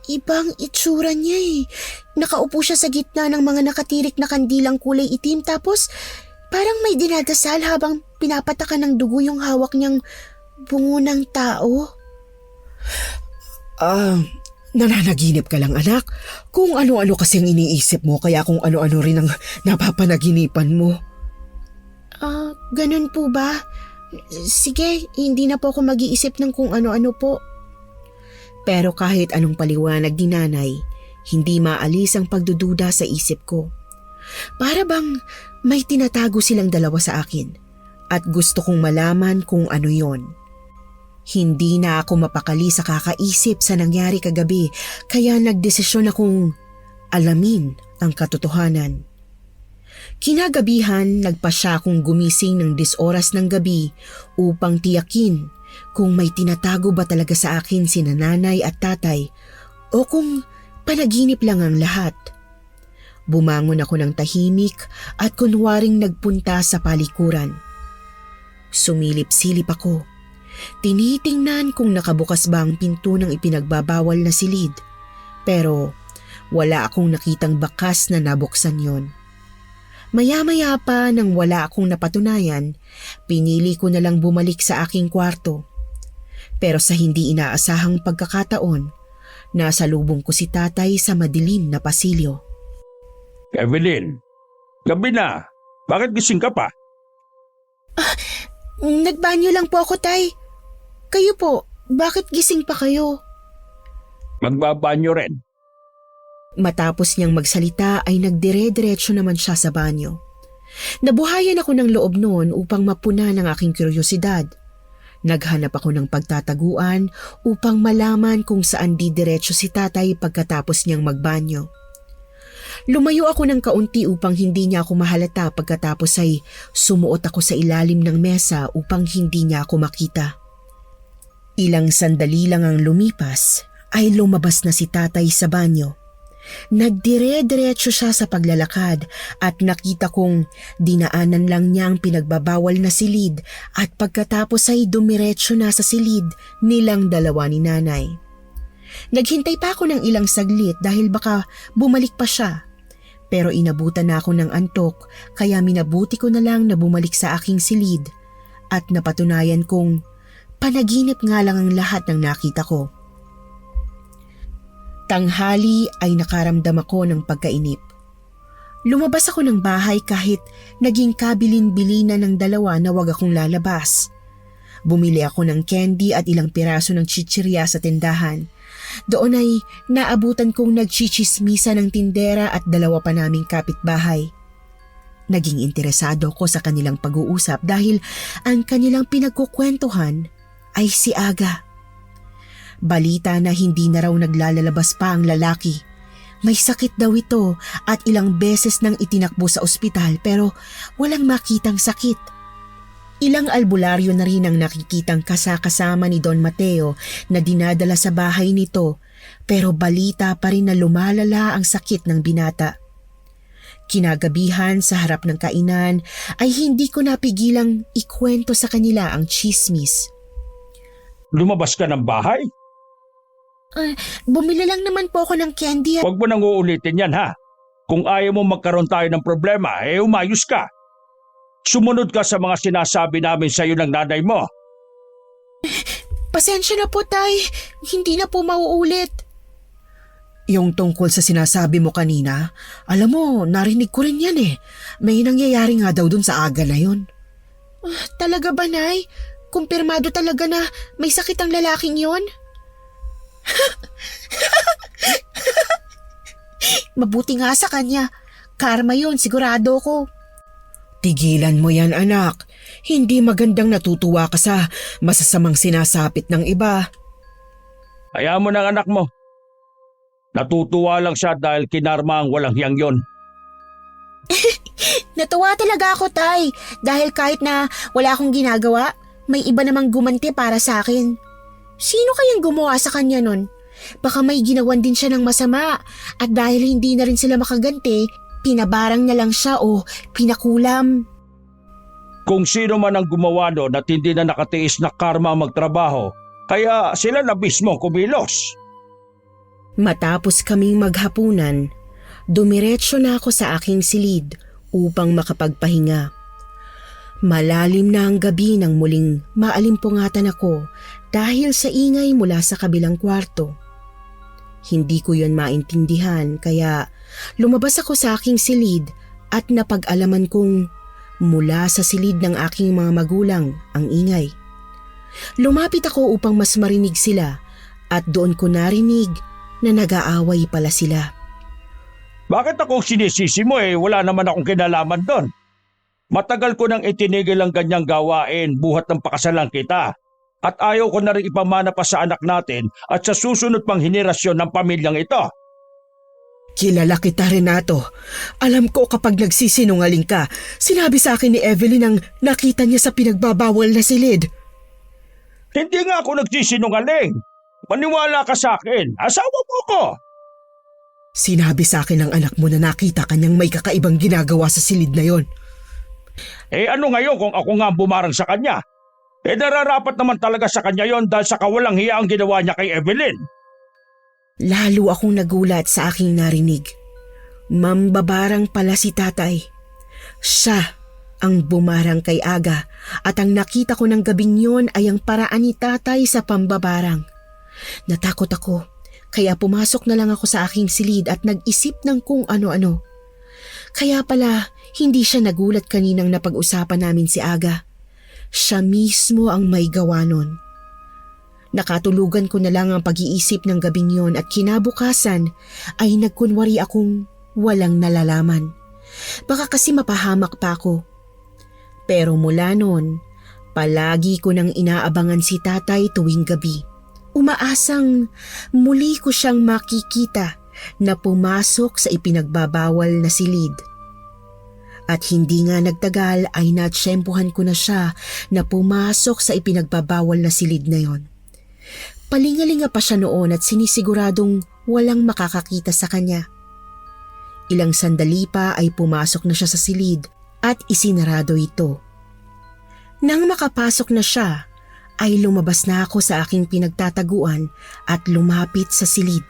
Ibang itsura niya eh. Nakaupo siya sa gitna ng mga nakatirik na kandilang kulay itim tapos parang may dinadasal habang pinapatakan ng dugo yung hawak niyang bungo ng tao. Nananaginip ka lang anak. Kung ano-ano kasing iniisip mo kaya kung ano-ano rin ang napapanaginipan mo. Ganun po ba? Sige, hindi na po ako mag-iisip ng kung ano-ano po. Pero kahit anong paliwanag ni nanay, hindi maalis ang pagdududa sa isip ko. Para bang may tinatago silang dalawa sa akin at gusto kong malaman kung ano yon. Hindi na ako mapakali sa kakaisip sa nangyari kagabi kaya nagdesisyon akong alamin ang katotohanan. Kinagabihan, nagpasya akong gumising ng 10 oras ng gabi upang tiyakin kung may tinatago ba talaga sa akin sina nanay at tatay o kung panaginip lang ang lahat. Bumangon ako ng tahimik at kunwaring nagpunta sa palikuran. Sumilip-silip ako. Tinitingnan kung nakabukas ba ang pinto ng ipinagbabawal na silid. Pero wala akong nakitang bakas na nabuksan yon. Maya-maya pa nang wala akong napatunayan, pinili ko na lang bumalik sa aking kwarto. Pero sa hindi inaasahang pagkakataon, nasa lubong ko si tatay sa madilim na pasilyo. Evelyn, gabi na. Bakit gising ka pa? Nagbanyo lang po ako, tay. Kayo po, bakit gising pa kayo? Magbabanyo rin. Matapos niyang magsalita ay nagdire-diretso naman siya sa banyo. Nabuhayan ako ng loob noon upang mapuna ng aking kuryosidad. Naghanap ako ng pagtataguan upang malaman kung saan didiretso si tatay pagkatapos niyang magbanyo. Lumayo ako ng kaunti upang hindi niya ako mahalata pagkatapos ay sumuot ako sa ilalim ng mesa upang hindi niya ako makita. Ilang sandali lang ang lumipas ay lumabas na si tatay sa banyo. Nagdire-diretso siya sa paglalakad at nakita kong dinaanan lang niya ang pinagbabawal na silid at pagkatapos ay dumiretso na sa silid nilang dalawa ni nanay. Naghintay pa ako ng ilang saglit dahil baka bumalik pa siya. Pero inabutan na ako ng antok kaya minabuti ko na lang na bumalik sa aking silid at napatunayan kong panaginip nga lang ang lahat ng nakita ko. Tanghali ay nakaramdam ako ng pagkainip. Lumabas ako ng bahay kahit naging kabilin-bilinan ng dalawa na wag akong lalabas. Bumili ako ng candy at ilang piraso ng chichirya sa tindahan. Doon ay naabutan kong nagchichismisa ng tindera at dalawa pa naming kapitbahay. Naging interesado ko sa kanilang pag-uusap dahil ang kanilang pinagkukwentuhan ay si Aga. Balita na hindi na raw naglalabas pa ang lalaki. May sakit daw ito at ilang beses nang itinakbo sa ospital pero walang makitang sakit. Ilang albularyo na rin ang nakikitang kasama ni Don Mateo na dinadala sa bahay nito pero balita pa rin na lumalala ang sakit ng binata. Kinagabihan sa harap ng kainan ay hindi ko napigilang ikwento sa kanila ang chismis. Lumabas ka ng bahay? Bumili lang naman po ako ng candy. Huwag mo nang uulitin yan ha. Kung ayaw mo magkaroon tayo ng problema, umayos ka. Sumunod ka sa mga sinasabi namin sa iyo ng nanay mo. Pasensya na po, tay. Hindi na po mauulit. Yung tungkol sa sinasabi mo kanina, alam mo, narinig ko rin yan eh. May nangyayari nga daw dun sa Aga na yon. Talaga ba, nay? Kumpirmado talaga na may sakit ang lalaking yon? Mabuti nga sa kanya. Karma yon, sigurado ko. Tigilan mo yan anak. Hindi magandang natutuwa ka sa masasamang sinasapit ng iba. Hayaan mo ng anak mo. Natutuwa lang siya dahil kinarma ang walang hiyang yon. Natuwa talaga ako, tay. Dahil kahit na wala akong ginagawa, may iba namang gumanti para sa akin. Sino kayang gumawa sa kanya nun? Baka may ginawan din siya ng masama at dahil hindi na rin sila makaganti, pinabarang na lang siya o pinakulam. Kung sino man ang gumawa noon at hindi na nakatiis na karma ang magtrabaho, kaya sila na mismo kumilos. Matapos kaming maghapunan, dumiretso na ako sa aking silid upang makapagpahinga. Malalim na ang gabi nang muling maalimpungatan ako dahil sa ingay mula sa kabilang kwarto. Hindi ko yon maintindihan kaya lumabas ako sa aking silid at napag-alaman kong mula sa silid ng aking mga magulang ang ingay. Lumapit ako upang mas marinig sila at doon ko narinig na nag-aaway pala sila. Bakit ako sinisisi mo wala naman akong kinalaman doon. Matagal ko nang itinigil ang ganyang gawain buhat ng pakasalan kita. At ayaw ko na rin ipamana pa sa anak natin at sa susunod pang henerasyon ng pamilyang ito. Kilala kita, Renato. Alam ko kapag nagsisinungaling ka, sinabi sa akin ni Evelyn ang nakita niya sa pinagbabawal na silid. Hindi nga ako nagsisinungaling. Maniwala ka sa akin. Asawa mo ko. Sinabi sa akin ng anak mo na nakita kanyang may kakaibang ginagawa sa silid na yon. Ano ngayon kung ako nga ang bumarang sa kanya? Nararapat naman talaga sa kanya yon dahil sa kawalang hiya ang ginawa niya kay Evelyn. Lalo akong nagulat sa aking narinig. Mambabarang pala si tatay. Siya ang bumarang kay Aga at ang nakita ko ng gabing yon ay ang paraan ni tatay sa pambabarang. Natakot ako kaya pumasok na lang ako sa aking silid at nag-isip ng kung ano-ano. Kaya pala hindi siya nagulat kaninang napag-usapan namin si Aga. Siya mismo ang may gawa nun. Nakatulugan ko na lang ang pag-iisip ng gabing yon at kinabukasan ay nagkunwari akong walang nalalaman. Baka kasi mapahamak pa ako. Pero mula noon, palagi ko nang inaabangan si tatay tuwing gabi. Umaasang muli ko siyang makikita na pumasok sa ipinagbabawal na silid. At hindi nga nagtagal ay natsyempohan ko na siya na pumasok sa ipinagbabawal na silid na yon. Palingalinga pa siya noon at sinisiguradong walang makakakita sa kanya. Ilang sandali pa ay pumasok na siya sa silid at isinarado ito. Nang makapasok na siya, ay lumabas na ako sa aking pinagtataguan at lumapit sa silid.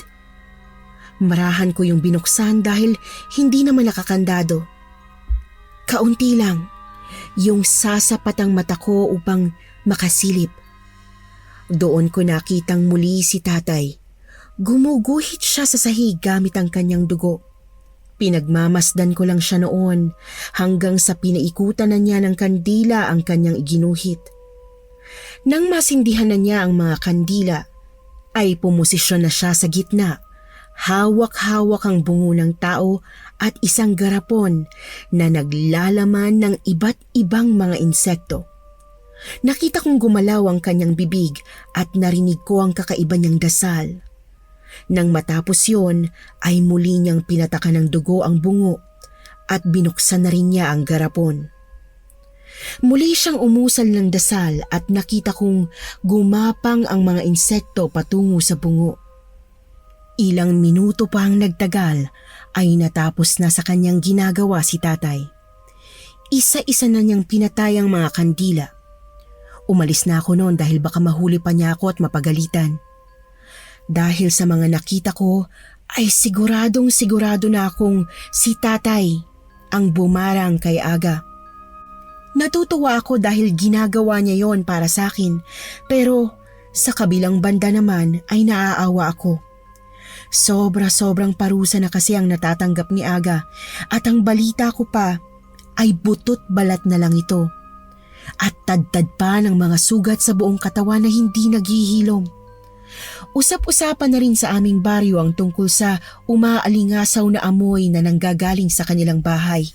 Marahan ko yung binuksan dahil hindi naman nakakandado. Kaunti lang, yung sasapat ang mata ko upang makasilip. Doon ko nakitang muli si tatay. Gumuguhit siya sa sahig gamit ang kanyang dugo. Pinagmamasdan ko lang siya noon hanggang sa pinaikutan na niya ng kandila ang kanyang iginuhit. Nang masindihan na niya ang mga kandila, ay pumosisyon na siya sa gitna. Hawak-hawak ang bungo ng tao at isang garapon na naglalaman ng iba't ibang mga insekto. Nakita kong gumalaw ang kanyang bibig at narinig ko ang kakaiba niyang dasal. Nang matapos yon ay muli niyang pinatakan ng dugo ang bungo at binuksan na rin niya ang garapon. Muli siyang umusal ng dasal at nakita kong gumapang ang mga insekto patungo sa bungo. Ilang minuto pa ang nagtagal ay natapos na sa kanyang ginagawa si tatay. Isa-isa na niyang pinatay ang mga kandila. Umalis na ako noon dahil baka mahuli pa niya ako at mapagalitan. Dahil sa mga nakita ko ay sigurado na akong si tatay ang bumarang kay Aga. Natutuwa ako dahil ginagawa niya yon para sa akin, pero sa kabilang banda naman ay naaawa ako. Sobrang parusa na kasi ang natatanggap ni Aga at ang balita ko pa ay butot balat na lang ito. At tadtad pa ng mga sugat sa buong katawan na hindi naghihilom. Usap-usapan na rin sa aming baryo ang tungkol sa umaalingasaw na amoy na nanggagaling sa kanilang bahay.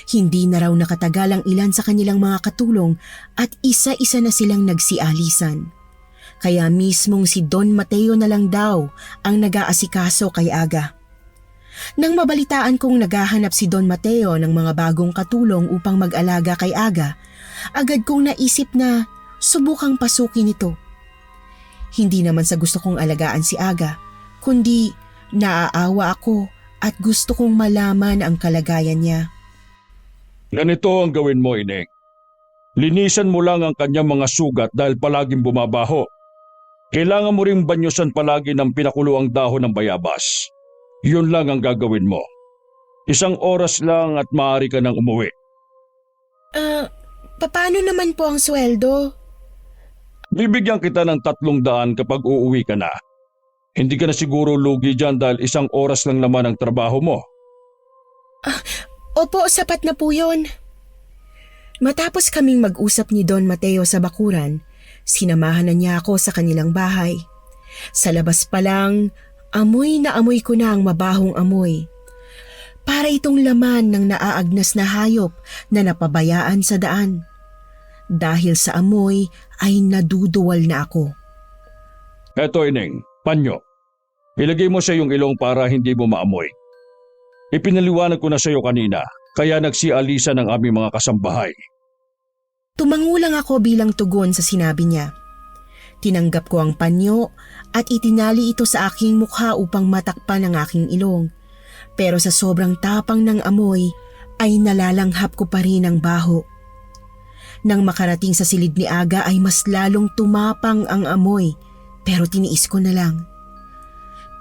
Hindi na raw nakatagal ang ilan sa kanilang mga katulong at isa-isa na silang nagsialisan. Kaya mismong si Don Mateo na lang daw ang nag-aasikaso kay Aga. Nang mabalitaan kong naghahanap si Don Mateo ng mga bagong katulong upang mag-alaga kay Aga, agad kong naisip na subukang pasukin ito. Hindi naman sa gusto kong alagaan si Aga, kundi naaawa ako at gusto kong malaman ang kalagayan niya. Ganito ang gawin mo, Ineng. Linisan mo lang ang kanyang mga sugat dahil palaging bumabaho. Kailangan mo ring banyusan palagi ng pinakuluang dahon ng bayabas. Yun lang ang gagawin mo. 1 oras lang at maaari ka nang umuwi. Paano naman po ang sweldo? Bibigyan kita ng 300 kapag uuwi ka na. Hindi ka na siguro lugi dyan dahil 1 oras lang naman ang trabaho mo. Opo, sapat na po yun. Matapos kaming mag-usap ni Don Mateo sa bakuran, sinamahan na niya ako sa kanilang bahay. Sa labas pa lang, amoy na amoy ko na ang mabahong amoy. Para itong laman ng naaagnas na hayop na napabayaan sa daan. Dahil sa amoy ay naduduwal na ako. Eto Ineng, panyo. Ilagay mo sa iyong ilong para hindi mo maamoy. Ipinaliwanag ko na sa iyo kanina, kaya nagsialisa ng aming mga kasambahay. Tumangulang ako bilang tugon sa sinabi niya. Tinanggap ko ang panyo at itinali ito sa aking mukha upang matakpan ang aking ilong. Pero sa sobrang tapang ng amoy ay nalalanghap ko pa rin ang baho. Nang makarating sa silid ni Aga ay mas lalong tumapang ang amoy pero tiniis ko na lang.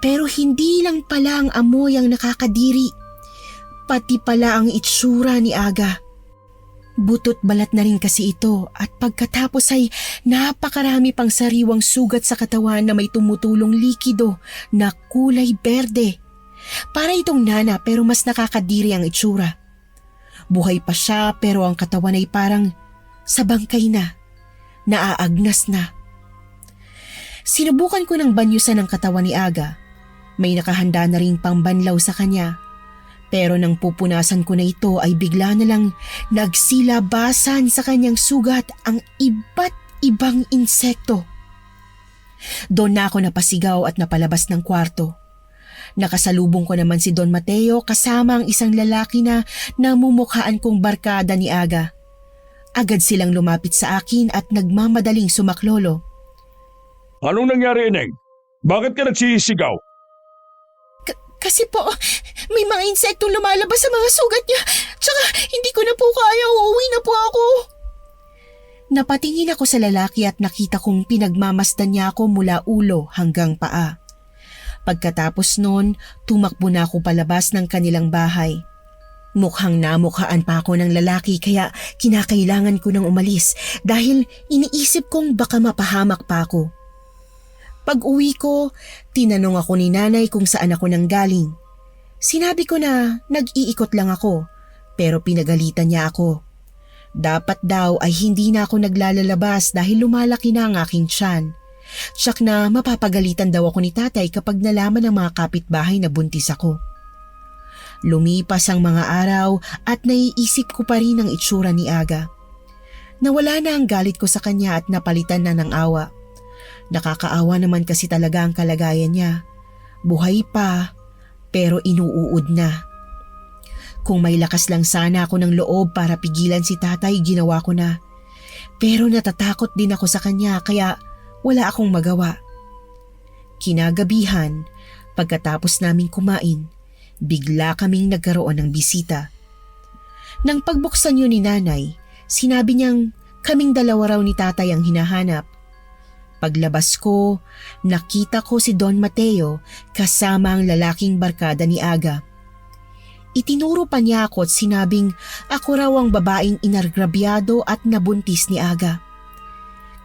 Pero hindi lang pala ang amoy ang nakakadiri, pati pala ang itsura ni Aga. Butot balat na rin kasi ito at pagkatapos ay napakarami pang sariwang sugat sa katawan na may tumutulong likido na kulay berde. Para itong nana pero mas nakakadiri ang itsura. Buhay pa siya pero ang katawan ay parang sa bangkay na, naaagnas na. Sinubukan ko ng banyusan ang katawan ni Aga. May nakahanda na ring pangbanlaw sa kanya. Pero nang pupunasan ko na ito ay bigla na lang nagsilabasan sa kanyang sugat ang iba't ibang insekto. Doon na ako napasigaw at napalabas ng kwarto. Nakasalubong ko naman si Don Mateo kasama ang isang lalaki na namumukhaan kong barkada ni Aga. Agad silang lumapit sa akin at nagmamadaling sumaklolo. Anong nangyari, Ineng? Bakit ka nagsisigaw? Kasi po, may mga insektong lumalabas sa mga sugat niya. Tsaka hindi ko na po kaya, uuwi na po ako. Napatingin ako sa lalaki at nakita kong pinagmamasdan niya ako mula ulo hanggang paa. Pagkatapos noon, tumakbo na ako palabas ng kanilang bahay. Mukhang namukhaan pa ako ng lalaki kaya kinakailangan ko nang umalis dahil iniisip kong baka mapahamak pa ako. Pag-uwi ko, tinanong ako ni nanay kung saan ako nanggaling. Sinabi ko na nag-iikot lang ako pero pinagalitan niya ako. Dapat daw ay hindi na ako naglalalabas dahil lumalaki na ang aking tiyan. Tsak na mapapagalitan daw ako ni tatay kapag nalaman ng mga kapitbahay na buntis ako. Lumipas ang mga araw at naiisip ko pa rin ang itsura ni Aga. Nawala na ang galit ko sa kanya at napalitan na ng awa. Nakakaawa naman kasi talaga ang kalagayan niya. Buhay pa, pero inuuod na. Kung may lakas lang sana ako ng loob para pigilan si tatay, ginawa ko na. Pero natatakot din ako sa kanya kaya wala akong magawa. Kinagabihan, pagkatapos naming kumain, bigla kaming nagkaroon ng bisita. Nang pagbuksan yun ni nanay, sinabi niyang kaming dalawa raw ni tatay ang hinahanap. Paglabas ko, nakita ko si Don Mateo kasama ang lalaking barkada ni Aga. Itinuro pa niya ako at sinabing ako raw ang babaeng inargrabyado at nabuntis ni Aga.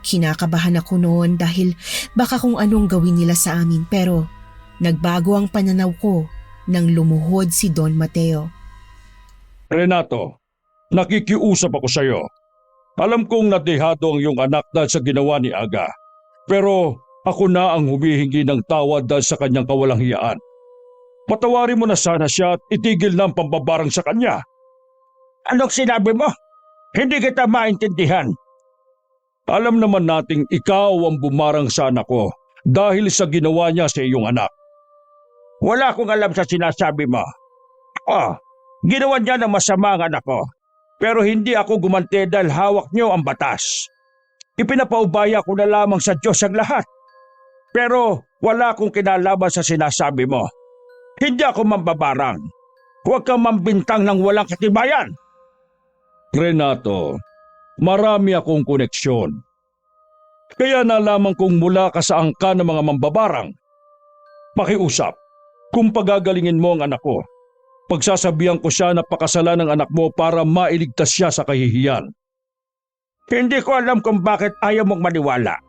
Kinakabahan ako noon dahil baka kung anong gawin nila sa amin pero nagbago ang pananaw ko nang lumuhod si Don Mateo. Renato, nakikiusap ako sa iyo. Alam kong nadehado ang iyong anak dahil sa ginawa ni Aga. Pero ako na ang humihingi ng tawad dahil sa kanyang kawalang hiyaan. Patawarin mo na sana siya at itigil na ang pambabarang sa kanya. Anong sinabi mo? Hindi kita maintindihan. Alam naman nating ikaw ang bumarang sa anak ko dahil sa ginawa niya sa iyong anak. Wala akong alam sa sinasabi mo. Ginawa niya ng masama ang anak ko. Pero hindi ako gumanti dahil hawak niyo ang batas. Ipinapaubaya ko na lamang sa Diyos ang lahat. Pero wala akong kinalaman sa sinasabi mo. Hindi ako mambabarang. Huwag kang mambintang ng walang katibayan. Renato, marami akong koneksyon. Kaya nalaman kong mula ka sa angka ng mga mambabarang. Pakiusap, kung pagagalingin mo ang anak ko, pagsasabihan ko siya na pakasalan ng anak mo para mailigtas siya sa kahihiyan. Hindi ko alam kung bakit ayaw mong maniwala.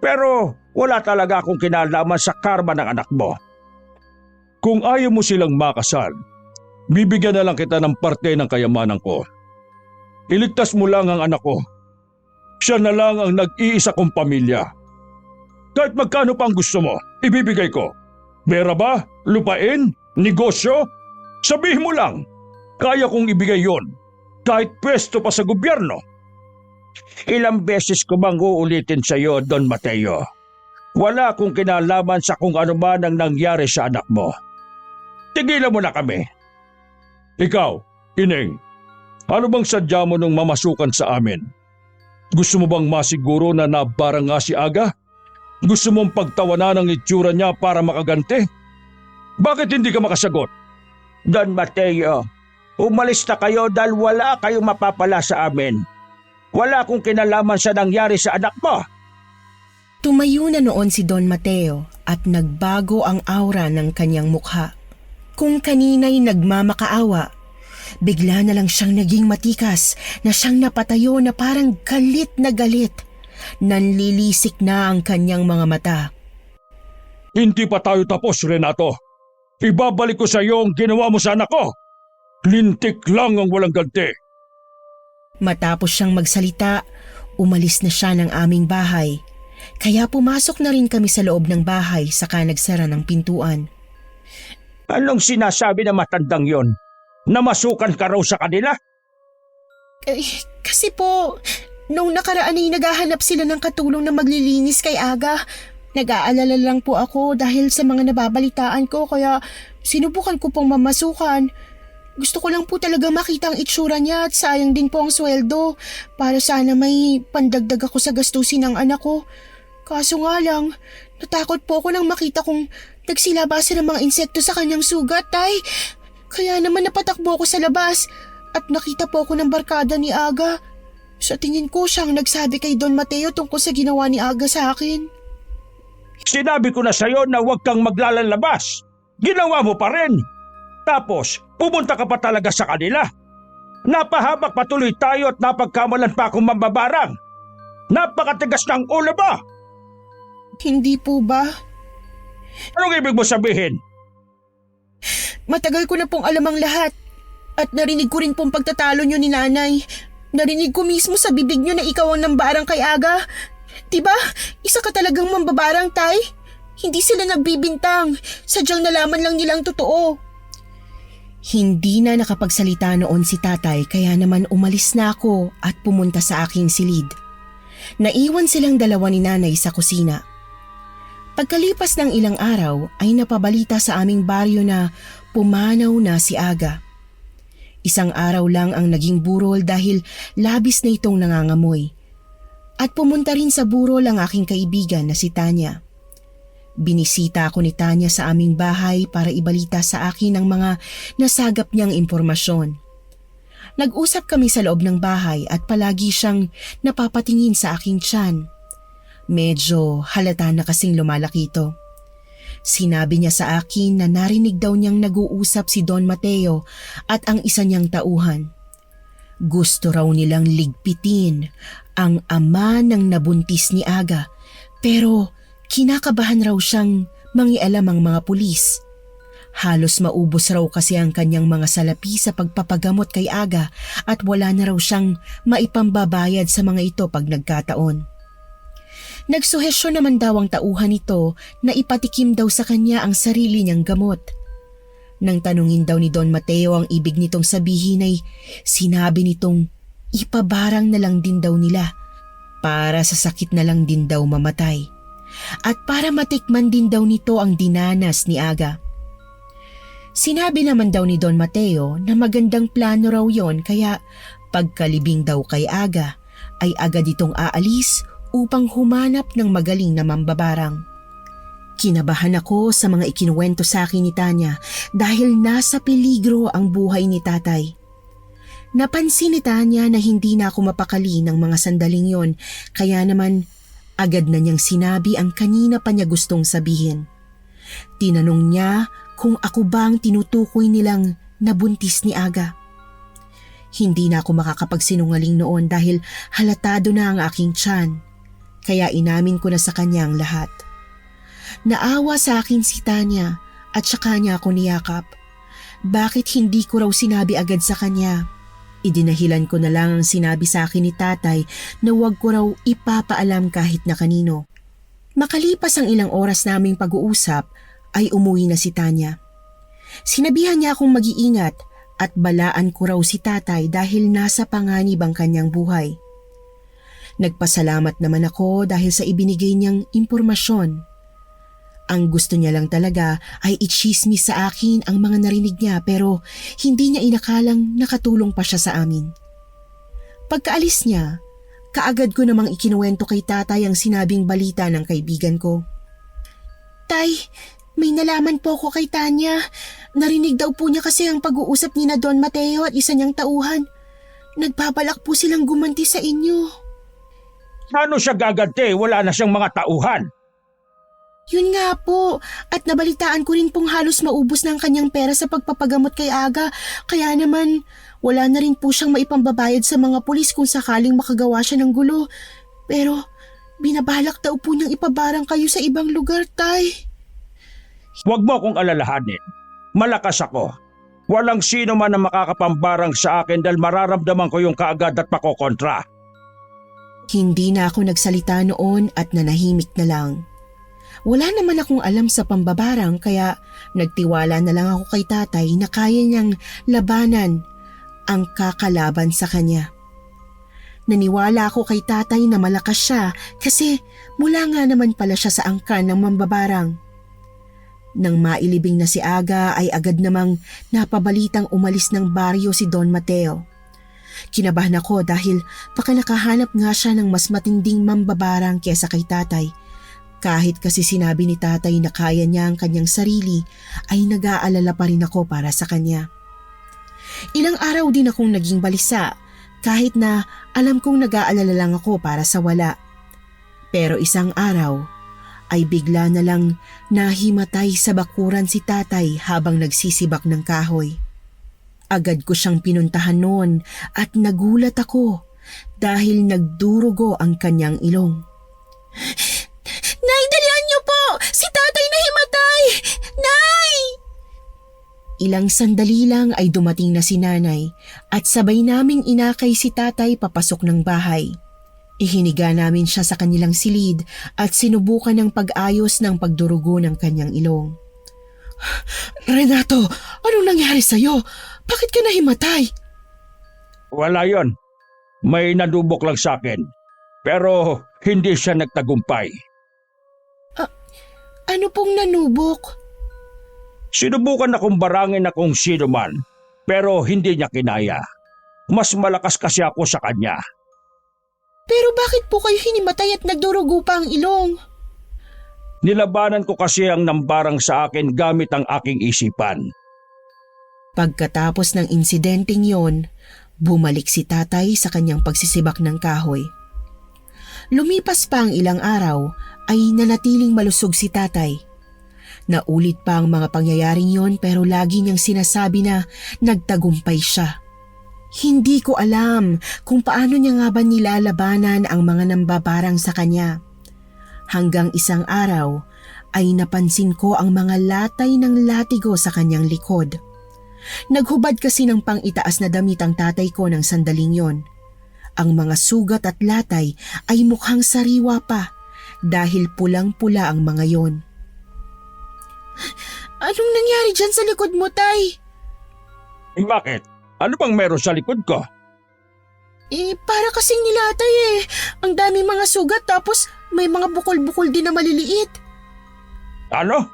Pero wala talaga akong kinalaman sa karma ng anak mo. Kung ayaw mo silang makasal, bibigyan na lang kita ng parte ng kayamanan ko. Iligtas mo lang ang anak ko. Siya na lang ang nag-iisa kong pamilya. Kahit magkano pa ang gusto mo, ibibigay ko. Pera ba? Lupain? Negosyo? Sabihin mo lang, kaya kong ibigay yon. Kahit pwesto pa sa gobyerno. Ilang beses ko bang uulitin sa iyo, Don Mateo? Wala akong kinalaman sa kung ano man ang nangyari sa anak mo. Tigilan mo na kami. Ikaw, Ineng, ano bang sadya mo nung mamasukan sa amin? Gusto mo bang masiguro na nabarang nga si Aga? Gusto mong pagtawanan ang itsura niya para makaganti? Bakit hindi ka makasagot? Don Mateo, umalis na kayo dahil wala kayong mapapala sa amin. Wala akong kinalaman sa nangyari sa anak mo. Tumayo na noon si Don Mateo at nagbago ang aura ng kanyang mukha. Kung kanina'y nagmamakaawa, bigla na lang siyang naging matikas na siyang napatayo na parang galit na galit. Nanlilisik na ang kanyang mga mata. Hindi pa tayo tapos, Renato. Ibabalik ko sa iyo ang ginawa mo sa anak ko. Lintik lang ang walang ganti. Matapos siyang magsalita, umalis na siya ng aming bahay. Kaya pumasok na rin kami sa loob ng bahay saka nagsara ng pintuan. Anong sinasabi ng matandang yon? Namasukan ka raw sa kanila? Kasi po, nung nakaraan ay naghahanap sila ng katulong na maglilinis kay Aga. Nag-aalala lang po ako dahil sa mga nababalitaan ko kaya sinubukan ko pong mamasukan. Gusto ko lang po talaga makita ang itsura niya at sayang din po ang sweldo para sana may pandagdag ako sa gastusin ng anak ko. Kaso nga lang, natakot po ako nang makita kong nagsilabasa ng mga insekto sa kanyang sugat, tay. Kaya naman napatakbo ako sa labas at nakita po ako ng barkada ni Aga. Sa tingin ko siyang nagsabi kay Don Mateo tungkol sa ginawa ni Aga sa akin. Sinabi ko na sa'yo na huwag kang maglalalabas. Ginawa mo pa rin. Tapos, pumunta ka pa talaga sa kanila. Napahabak patuloy tayo at napagkamalan pa akong mambabarang. Napakatigas ng ulo mo. Hindi po ba? Anong ibig mo sabihin? Matagal ko na pong alam ang lahat. At narinig ko rin pong pagtatalo niyo ni nanay. Narinig ko mismo sa bibig niyo na ikaw ang nambarang kay Aga. Diba? Isa ka talagang mambabarang, tay? Hindi sila nagbibintang. Sadyang nalaman lang nilang totoo. Hindi na nakapagsalita noon si tatay kaya naman umalis na ako at pumunta sa aking silid. Naiwan silang dalawa ni nanay sa kusina. Pagkalipas ng ilang araw ay napabalita sa aming baryo na pumanaw na si Aga. Isang araw lang ang naging burol dahil labis na itong nangangamoy. At pumunta rin sa burol ang aking kaibigan na si Tanya. Binisita ako ni Tanya sa aming bahay para ibalita sa akin ang mga nasagap niyang impormasyon. Nag-usap kami sa loob ng bahay at palagi siyang napapatingin sa aking tiyan. Medyo halata na kasing lumalaki ito. Sinabi niya sa akin na narinig daw niyang nag-uusap si Don Mateo at ang isa niyang tauhan. Gusto raw nilang ligpitin ang ama ng nabuntis ni Aga pero kinakabahan raw siyang mangialam ang mga pulis. Halos maubos raw kasi ang kanyang mga salapi sa pagpapagamot kay Aga at wala na raw siyang maipambabayad sa mga ito pag nagkataon. Nagsuhesyon naman daw ang tauhan nito na ipatikim daw sa kanya ang sarili niyang gamot. Nang tanungin daw ni Don Mateo ang ibig nitong sabihin ay sinabi nitong ipabarang na lang din daw nila para sa sakit na lang din daw mamatay. At para matikman din daw nito ang dinanas ni Aga. Sinabi naman daw ni Don Mateo na magandang plano raw yon kaya pagkalibing daw kay Aga ay agad itong aalis upang humanap ng magaling na mambabarang. Kinabahan ako sa mga ikinuwento sa akin ni Tanya dahil nasa peligro ang buhay ni tatay. Napansin ni Tanya na hindi na ako mapakali ng mga sandaling yon kaya naman Agad na niyang sinabi ang kanina pa niya gustong sabihin. Tinanong niya kung ako ba ang tinutukoy nilang nabuntis ni Aga. Hindi na ako makakapagsinungaling noon dahil halatado na ang aking tiyan. Kaya inamin ko na sa kanya ang lahat. Naawa sa akin si Tanya at saka niya ako niyakap. Bakit hindi ko raw sinabi agad sa kanya? Idinahilan ko na lang ang sinabi sa akin ni tatay na huwag ko raw ipapaalam kahit na kanino. Makalipas ang ilang oras naming pag-uusap ay umuwi na si Tanya. Sinabihan niya akong mag-iingat at balaan ko raw si tatay dahil nasa panganib ang kanyang buhay. Nagpasalamat naman ako dahil sa ibinigay niyang impormasyon. Ang gusto niya lang talaga ay itsismis sa akin ang mga narinig niya pero hindi niya inakalang nakatulong pa siya sa amin. Pagkaalis niya, kaagad ko namang ikinuwento kay tatay ang sinabing balita ng kaibigan ko. Tay, may nalaman po ako kay Tanya. Narinig daw po niya kasi ang pag-uusap ni na Don Mateo at isa niyang tauhan. Nagbabalak po silang gumanti sa inyo. Ano siya gaganti? Wala na siyang mga tauhan. Yun nga po, at nabalitaan ko rin pong halos maubos na ang kanyang pera sa pagpapagamot kay Aga, kaya naman wala na rin po siyang maipambabayad sa mga pulis kung sakaling makagawa siya ng gulo. Pero binabalak daw po niyang ipabarang kayo sa ibang lugar, tay. Huwag mo akong alalahanin. Malakas ako. Walang sino man ang makakapambarang sa akin dahil mararamdaman ko yung kaagad at pakokontra. Hindi na ako nagsalita noon at nanahimik na lang. Wala naman akong alam sa pambabarang kaya nagtiwala na lang ako kay tatay na kaya niyang labanan ang kakalaban sa kanya. Naniwala ako kay tatay na malakas siya kasi mula nga naman pala siya sa angkan ng mambabarang. Nang mailibing na si Aga ay agad namang napabalitang umalis ng baryo si Don Mateo. Kinabahan ako dahil baka nakahanap nga siya ng mas matinding mambabarang kesa kay tatay. Kahit kasi sinabi ni tatay na kaya niya ang kanyang sarili, ay nag-aalala pa rin ako para sa kanya. Ilang araw din akong naging balisa, kahit na alam kong nag-aalala lang ako para sa wala. Pero isang araw, ay bigla na lang nahimatay sa bakuran si tatay habang nagsisibak ng kahoy. Agad ko siyang pinuntahan noon at nagulat ako dahil nagdurugo ang kanyang ilong. Nay, dalian niyo po! Si tatay nahimatay! Nay! Ilang sandali lang ay dumating na si nanay at sabay naming inakay si tatay papasok ng bahay. Ihiniga namin siya sa kanilang silid at sinubukan ng pag-ayos ng pagdurugo ng kanyang ilong. Renato, anong nangyari sa'yo? Bakit ka nahimatay? Wala yon. May nadubok lang sa akin. Pero hindi siya nagtagumpay. Ano pong nanubok? Sinubukan akong barangin na kung sino man, pero hindi niya kinaya. Mas malakas kasi ako sa kanya. Pero bakit po kayo hinimatay at nagdurugo pa ang ilong? Nilabanan ko kasi ang nambarang sa akin gamit ang aking isipan. Pagkatapos ng insidenteng yon, bumalik si tatay sa kanyang pagsisibak ng kahoy. Lumipas pa ang ilang araw ay nanatiling malusog si tatay. Naulit pa ang mga pangyayaring yon pero lagi niyang sinasabi na nagtagumpay siya. Hindi ko alam kung paano niya nga ba nilalabanan ang mga nambabarang sa kanya. Hanggang isang araw ay napansin ko ang mga latay ng latigo sa kanyang likod. Naghubad kasi ng pang-itaas na damit ang tatay ko ng sandaling yon. Ang mga sugat at latay ay mukhang sariwa pa dahil pulang-pula ang mga yon. Anong nangyari dyan sa likod mo, tay? Bakit? Ano bang meron sa likod ko? Para kasing nilatay Ang daming mga sugat tapos may mga bukol-bukol din na maliliit. Ano?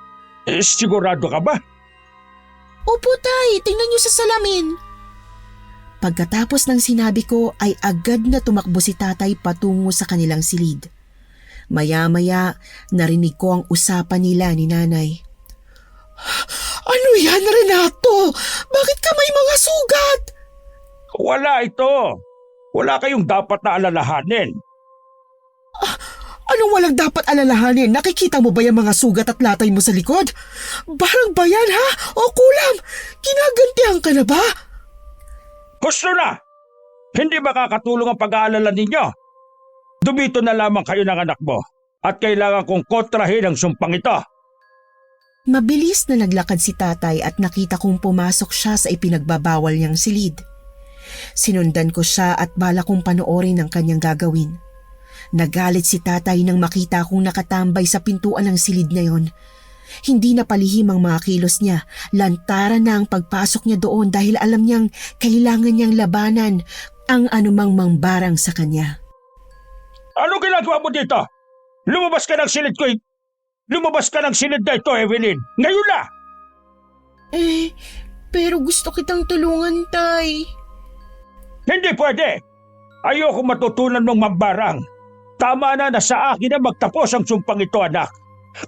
Sigurado ka ba? Opo, tay. Tingnan niyo sa salamin. Pagkatapos ng sinabi ko ay agad na tumakbo si tatay patungo sa kanilang silid. Maya-maya narinig ko ang usapan nila ni nanay. Ano yan, Renato? Bakit ka may mga sugat? Wala ito. Wala kayong dapat na alalahanin. Anong walang dapat alalahanin? Nakikita mo ba yung mga sugat at latay mo sa likod? Barang ba yan, ha? O kulam? Ginagantihan ka na ba? Gusto na! Hindi makakatulong ang pag-aalala ninyo. Dumito na lamang kayo ng anak mo at kailangan kong kontrahin ang sumpang ito. Mabilis na naglakad si tatay at nakita kong pumasok siya sa ipinagbabawal niyang silid. Sinundan ko siya at bala kong panoorin ang kanyang gagawin. Nagalit si tatay nang makita kong nakatambay sa pintuan ng silid na yon. Hindi na palihim ang mga kilos niya, lantaran na ang pagpasok niya doon dahil alam niyang kailangan niyang labanan ang anumang mangbarang sa kanya. Ano ginagawa mo dito? Lumabas ka ng silid ko. Lumabas ka ng silid na ito, Evelyn. Ngayon na! Pero gusto kitang tulungan, tay. Hindi pwede. Ayoko matutunan mong mambarang. Tama na sa akin na magtapos ang sumpang ito, anak.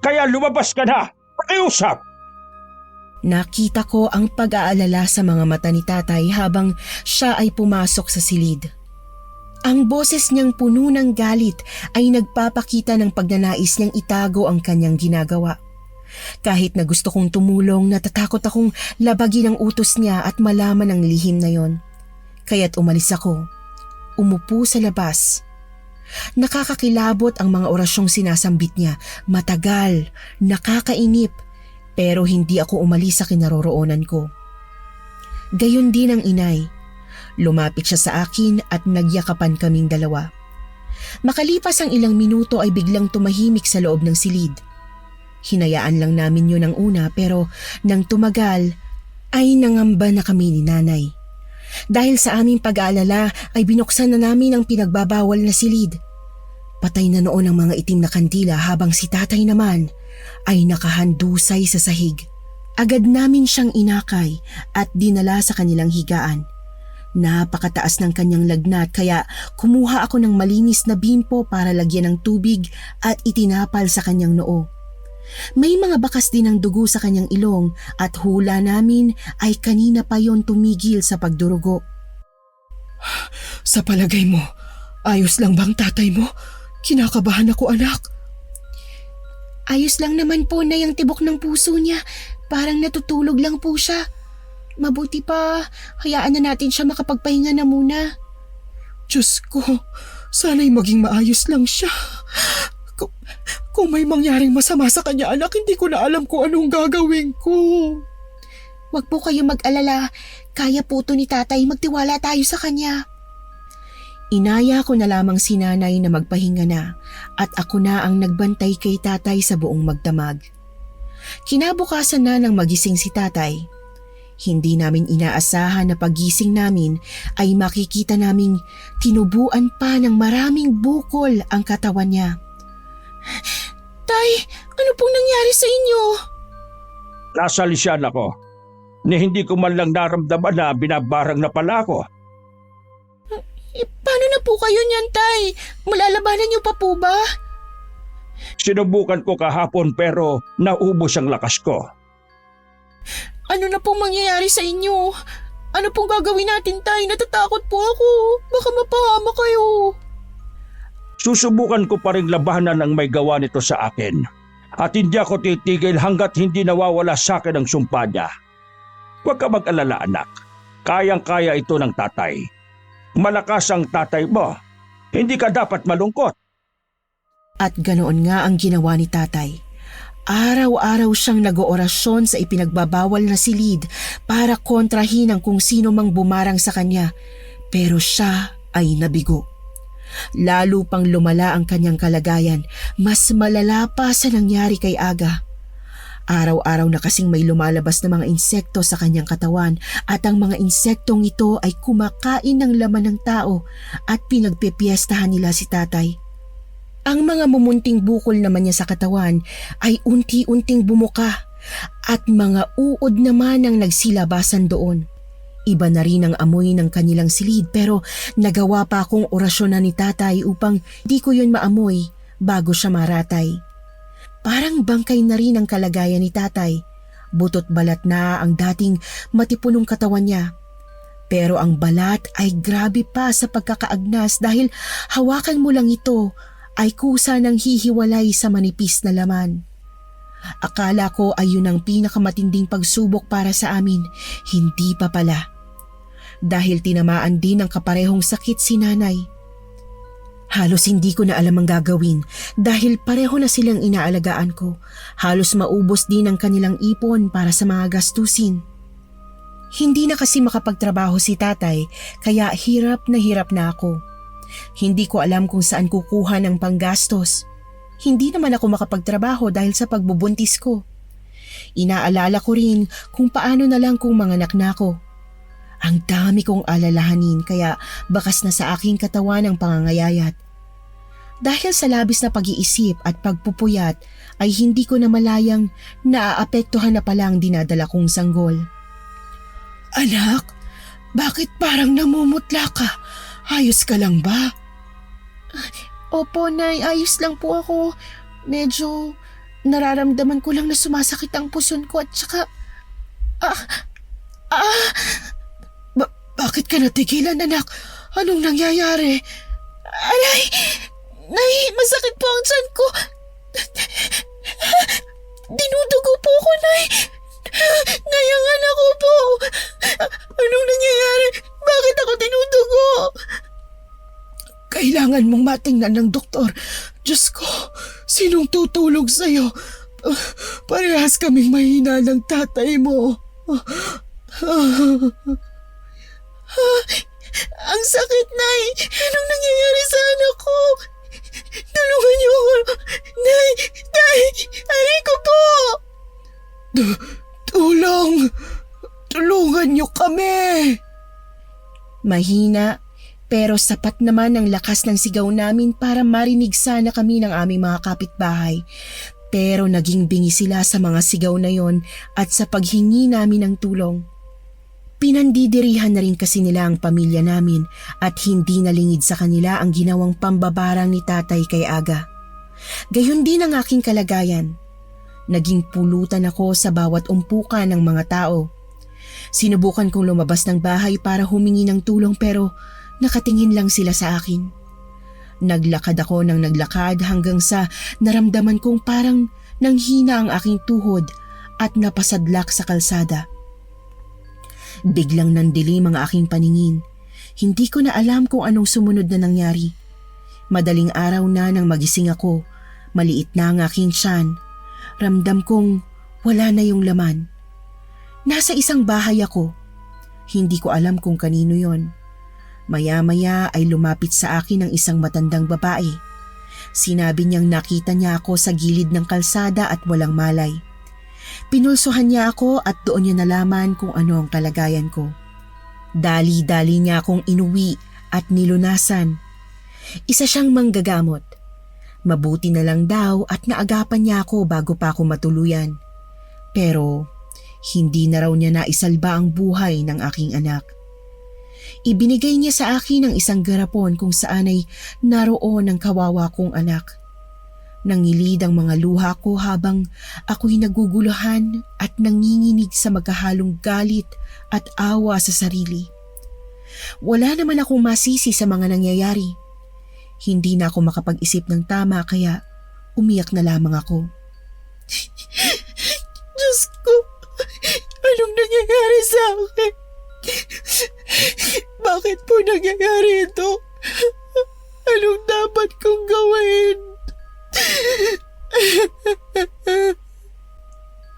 Kaya lumabas ka na. Pakiusap. Nakita ko ang pag-aalala sa mga mata ni tatay habang siya ay pumasok sa silid. Ang boses niyang puno ng galit ay nagpapakita ng pagnanais niyang itago ang kanyang ginagawa. Kahit na gusto kong tumulong, natatakot akong labagin ang utos niya at malaman ang lihim na yon. Kaya't umalis ako. Umupo sa labas. Nakakakilabot ang mga orasyong sinasambit niya. Matagal, nakakainip, pero hindi ako umalis sa kinaroroonan ko. Gayon din ang inay. Lumapit siya sa akin at nagyakapan kaming dalawa. Makalipas ang ilang minuto ay biglang tumahimik sa loob ng silid. Hinayaan lang namin yun ang una pero nang tumagal ay nangamba na kami ni nanay. Dahil sa aming pag-aalala ay binuksan na namin ang pinagbabawal na silid. Patay na noon ang mga itim na kandila habang si tatay naman ay nakahandusay sa sahig. Agad namin siyang inakay at dinala sa kanilang higaan. Napakataas ng kanyang lagnat kaya kumuha ako ng malinis na bimpo para lagyan ng tubig at itinapal sa kanyang noo. May mga bakas din ng dugo sa kanyang ilong at hula namin ay kanina pa yon tumigil sa pagdurugo. Sa palagay mo, ayos lang bang tatay mo? Kinakabahan ako, anak. Ayos lang naman po na yung tibok ng puso niya. Parang natutulog lang po siya. Mabuti pa, hayaan na natin siya makapagpahinga na muna. Diyos ko, sana'y maging maayos lang siya. Kung may mangyaring masama sa kanya, anak, hindi ko na alam kung anong gagawin ko. Huwag po kayo mag-alala. Kaya po to ni tatay, magtiwala tayo sa kanya. Inaya ko na lamang si nanay na magpahinga na at ako na ang nagbantay kay tatay sa buong magdamag. Kinabukasan na nang magising si tatay. Hindi namin inaasahan na pagising namin ay makikita naming tinubuan pa ng maraming bukol ang katawan niya. Tay, ano pong nangyari sa inyo? Nasalisyan ako. Ni hindi ko man lang naramdaman na binabarang na pala ako. Paano na po kayo niyan, tay? Malalabanan niyo pa po ba? Sinubukan ko kahapon pero naubos ang lakas ko. Ano na pong mangyayari sa inyo? Ano pong gagawin natin, tay? Natatakot po ako. Baka mapahama kayo. Susubukan ko pa rin labanan ang may gawa nito sa akin. At hindi ako titigil hanggat hindi nawawala sa akin ang sumpa niya. Huwag ka mag-alala, anak. Kayang-kaya ito ng tatay. Malakas ang tatay mo. Hindi ka dapat malungkot. At ganoon nga ang ginawa ni tatay. Araw-araw siyang nag-oorasyon sa ipinagbabawal na silid para kontrahin ang kung sino mang bumarang sa kanya. Pero siya ay nabigo. Lalo pang lumala ang kanyang kalagayan, mas malala pa sa nangyari kay Aga. Araw-araw na kasing may lumalabas na mga insekto sa kanyang katawan at ang mga insektong ito ay kumakain ng laman ng tao at pinagpepiestahan nila si tatay. Ang mga mumunting bukol naman niya sa katawan ay unti-unting bumuka at mga uod naman ang nagsilabasan doon. Iba na rin ang amoy ng kanilang silid pero nagawa pa akong orasyonan ni tatay upang di ko yun maamoy bago siya maratay. Parang bangkay na rin ang kalagayan ni tatay. Butot balat na ang dating matipunong katawan niya. Pero ang balat ay grabe pa sa pagkakaagnas dahil hawakan mo lang ito ay kusa ng hihiwalay sa manipis na laman. Akala ko ay yun ang pinakamatinding pagsubok para sa amin, hindi pa pala. Dahil tinamaan din ng kaparehong sakit si nanay. Halos hindi ko na alam ang gagawin dahil pareho na silang inaalagaan ko. Halos maubos din ang kanilang ipon para sa mga gastusin. Hindi na kasi makapagtrabaho si tatay kaya hirap na ako. Hindi ko alam kung saan kukuha ng panggastos. Hindi naman ako makapagtrabaho dahil sa pagbubuntis ko. Inaalala ko rin kung paano na lang kung manganak na ako. Ang dami kong alalahanin kaya bakas na sa aking katawan ang pangangayayat. Dahil sa labis na pag-iisip at pagpupuyat ay hindi ko na malayang naaapektuhan na pala ang dinadala kong sanggol. Anak, bakit parang namumutla ka? Ayos ka lang ba? Opo, Nay. Ayos lang po ako. Medyo nararamdaman ko lang na sumasakit ang puson ko at saka... Bakit ka natigilan, anak? Anong nangyayari? Aray! Nay, masakit po ang tiyan ko. Dinudugo po ako, Nay. Nayangan ako po. Anong nangyayari? Bakit ako dinudugo? Kailangan mong matingnan ng doktor. Diyos ko, sinong tutulog sa'yo? Parehas kaming mahina ng tatay mo. Ang sakit, Nay. Anong nangyayari sa anak ko? Tulungan niyo ako. Nay! Nay! Aray ko po! Tulungan niyo kami! Mahina, pero sapat naman ang lakas ng sigaw namin para marinig sana kami ng aming mga kapitbahay. Pero naging bingi sila sa mga sigaw na yon at sa paghingi namin ng tulong. Pinandidirihan na rin kasi nila ang pamilya namin at hindi nalingid sa kanila ang ginawang pambabarang ni tatay kay Aga. Gayon din ang aking kalagayan. Naging pulutan ako sa bawat umpukan ng mga tao. Sinubukan kong lumabas ng bahay para humingi ng tulong pero nakatingin lang sila sa akin. Naglakad ako ng naglakad hanggang sa naramdaman kong parang nanghina ang aking tuhod at napasadlak sa kalsada. Biglang nandilim ang aking paningin. Hindi ko na alam kung anong sumunod na nangyari. Madaling araw na nang magising ako. Maliit na ang aking tiyan. Ramdam kong wala na yung laman. Nasa isang bahay ako. Hindi ko alam kung kanino yon. Maya-maya ay lumapit sa akin ang isang matandang babae. Sinabi niyang nakita niya ako sa gilid ng kalsada at walang malay. Pinulsuhan niya ako at doon niya nalaman kung ano ang kalagayan ko. Dali-dali niya akong inuwi at nilunasan. Isa siyang manggagamot. Mabuti na lang daw at naagapan niya ako bago pa ako matuluyan. Pero hindi na raw niya naisalba ang buhay ng aking anak. Ibinigay niya sa akin ang isang garapon kung saan ay naroon ang kawawa kong anak. Nangilid ang mga luha ko habang ako'y naguguluhan at nanginginig sa magkahalong galit at awa sa sarili. Wala naman akong masisi sa mga nangyayari. Hindi na ako makapag-isip ng tama kaya umiyak na lamang ako. Diyos ko, anong nangyayari sa akin? Bakit po nangyayari ito? Anong dapat kong gawin?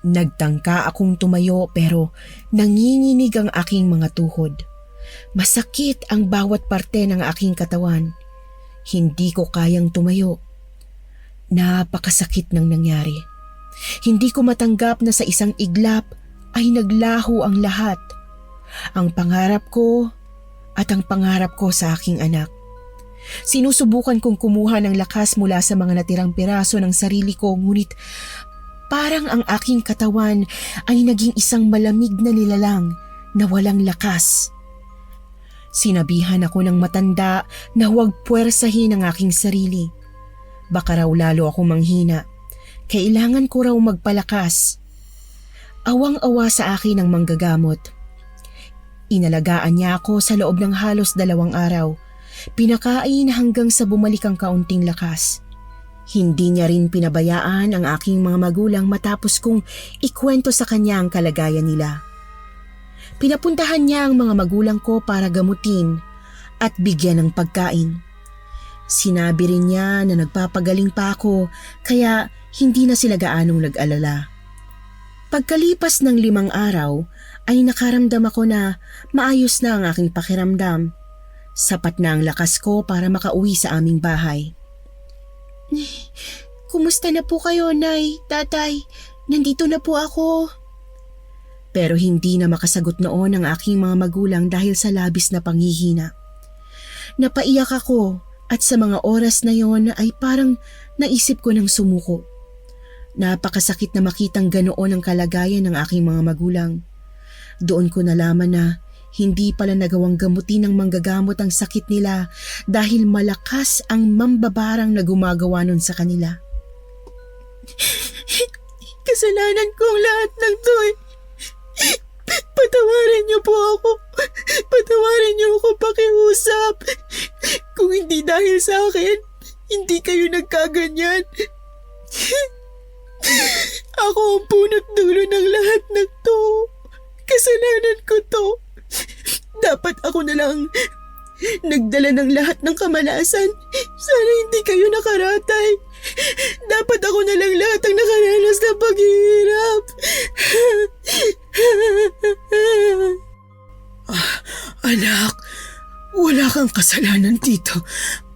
Nagtangka akong tumayo pero nanginginig ang aking mga tuhod. Masakit ang bawat parte ng aking katawan. Hindi ko kayang tumayo. Napakasakit ng nangyari. Hindi ko matanggap na sa isang iglap ay naglaho ang lahat. Ang pangarap ko at ang pangarap ko sa aking anak. Sinusubukan kong kumuha ng lakas mula sa mga natirang piraso ng sarili ko ngunit parang ang aking katawan ay naging isang malamig na nilalang na walang lakas. Sinabihan ako ng matanda na huwag puwersahin ang aking sarili. Baka raw lalo ako manghina. Kailangan ko raw magpalakas. Awang-awa sa akin ang manggagamot. Inalagaan niya ako sa loob ng halos 2 araw. Pinakain hanggang sa bumalik ang kaunting lakas. Hindi niya rin pinabayaan ang aking mga magulang matapos kong ikwento sa kanya ang kalagayan nila. Pinapuntahan niya ang mga magulang ko para gamutin at bigyan ng pagkain. Sinabi rin niya na nagpapagaling pa ako kaya hindi na sila gaanong nag-alala. Pagkalipas ng 5 araw ay nakaramdam ako na maayos na ang aking pakiramdam. Sapat na ang lakas ko para makauwi sa aming bahay. Kumusta na po kayo, Nay, Tatay? Nandito na po ako. Pero hindi na makasagot noon ang aking mga magulang dahil sa labis na panghihina. Napaiyak ako at sa mga oras na yon ay parang naisip ko ng sumuko. Napakasakit na makitang ganoon ang kalagayan ng aking mga magulang. Doon ko nalaman na hindi pala nagawang gamutin ng manggagamot ang sakit nila dahil malakas ang mambabarang na gumagawa nun sa kanila. Kasalanan ko ang lahat ng to eh. Patawarin niyo po ako. Patawarin niyo ako, pakiusap. Kung hindi dahil sa akin, hindi kayo nagkaganyan. Ako ang punot dulo ng lahat ng to. Kasalanan ko to. Dapat ako na lang nagdala ng lahat ng kamalasan. Sana hindi kayo nakaratay. Dapat ako na lang lahat ang nakaranas ng paghihirap. Anak, wala kang kasalanan dito.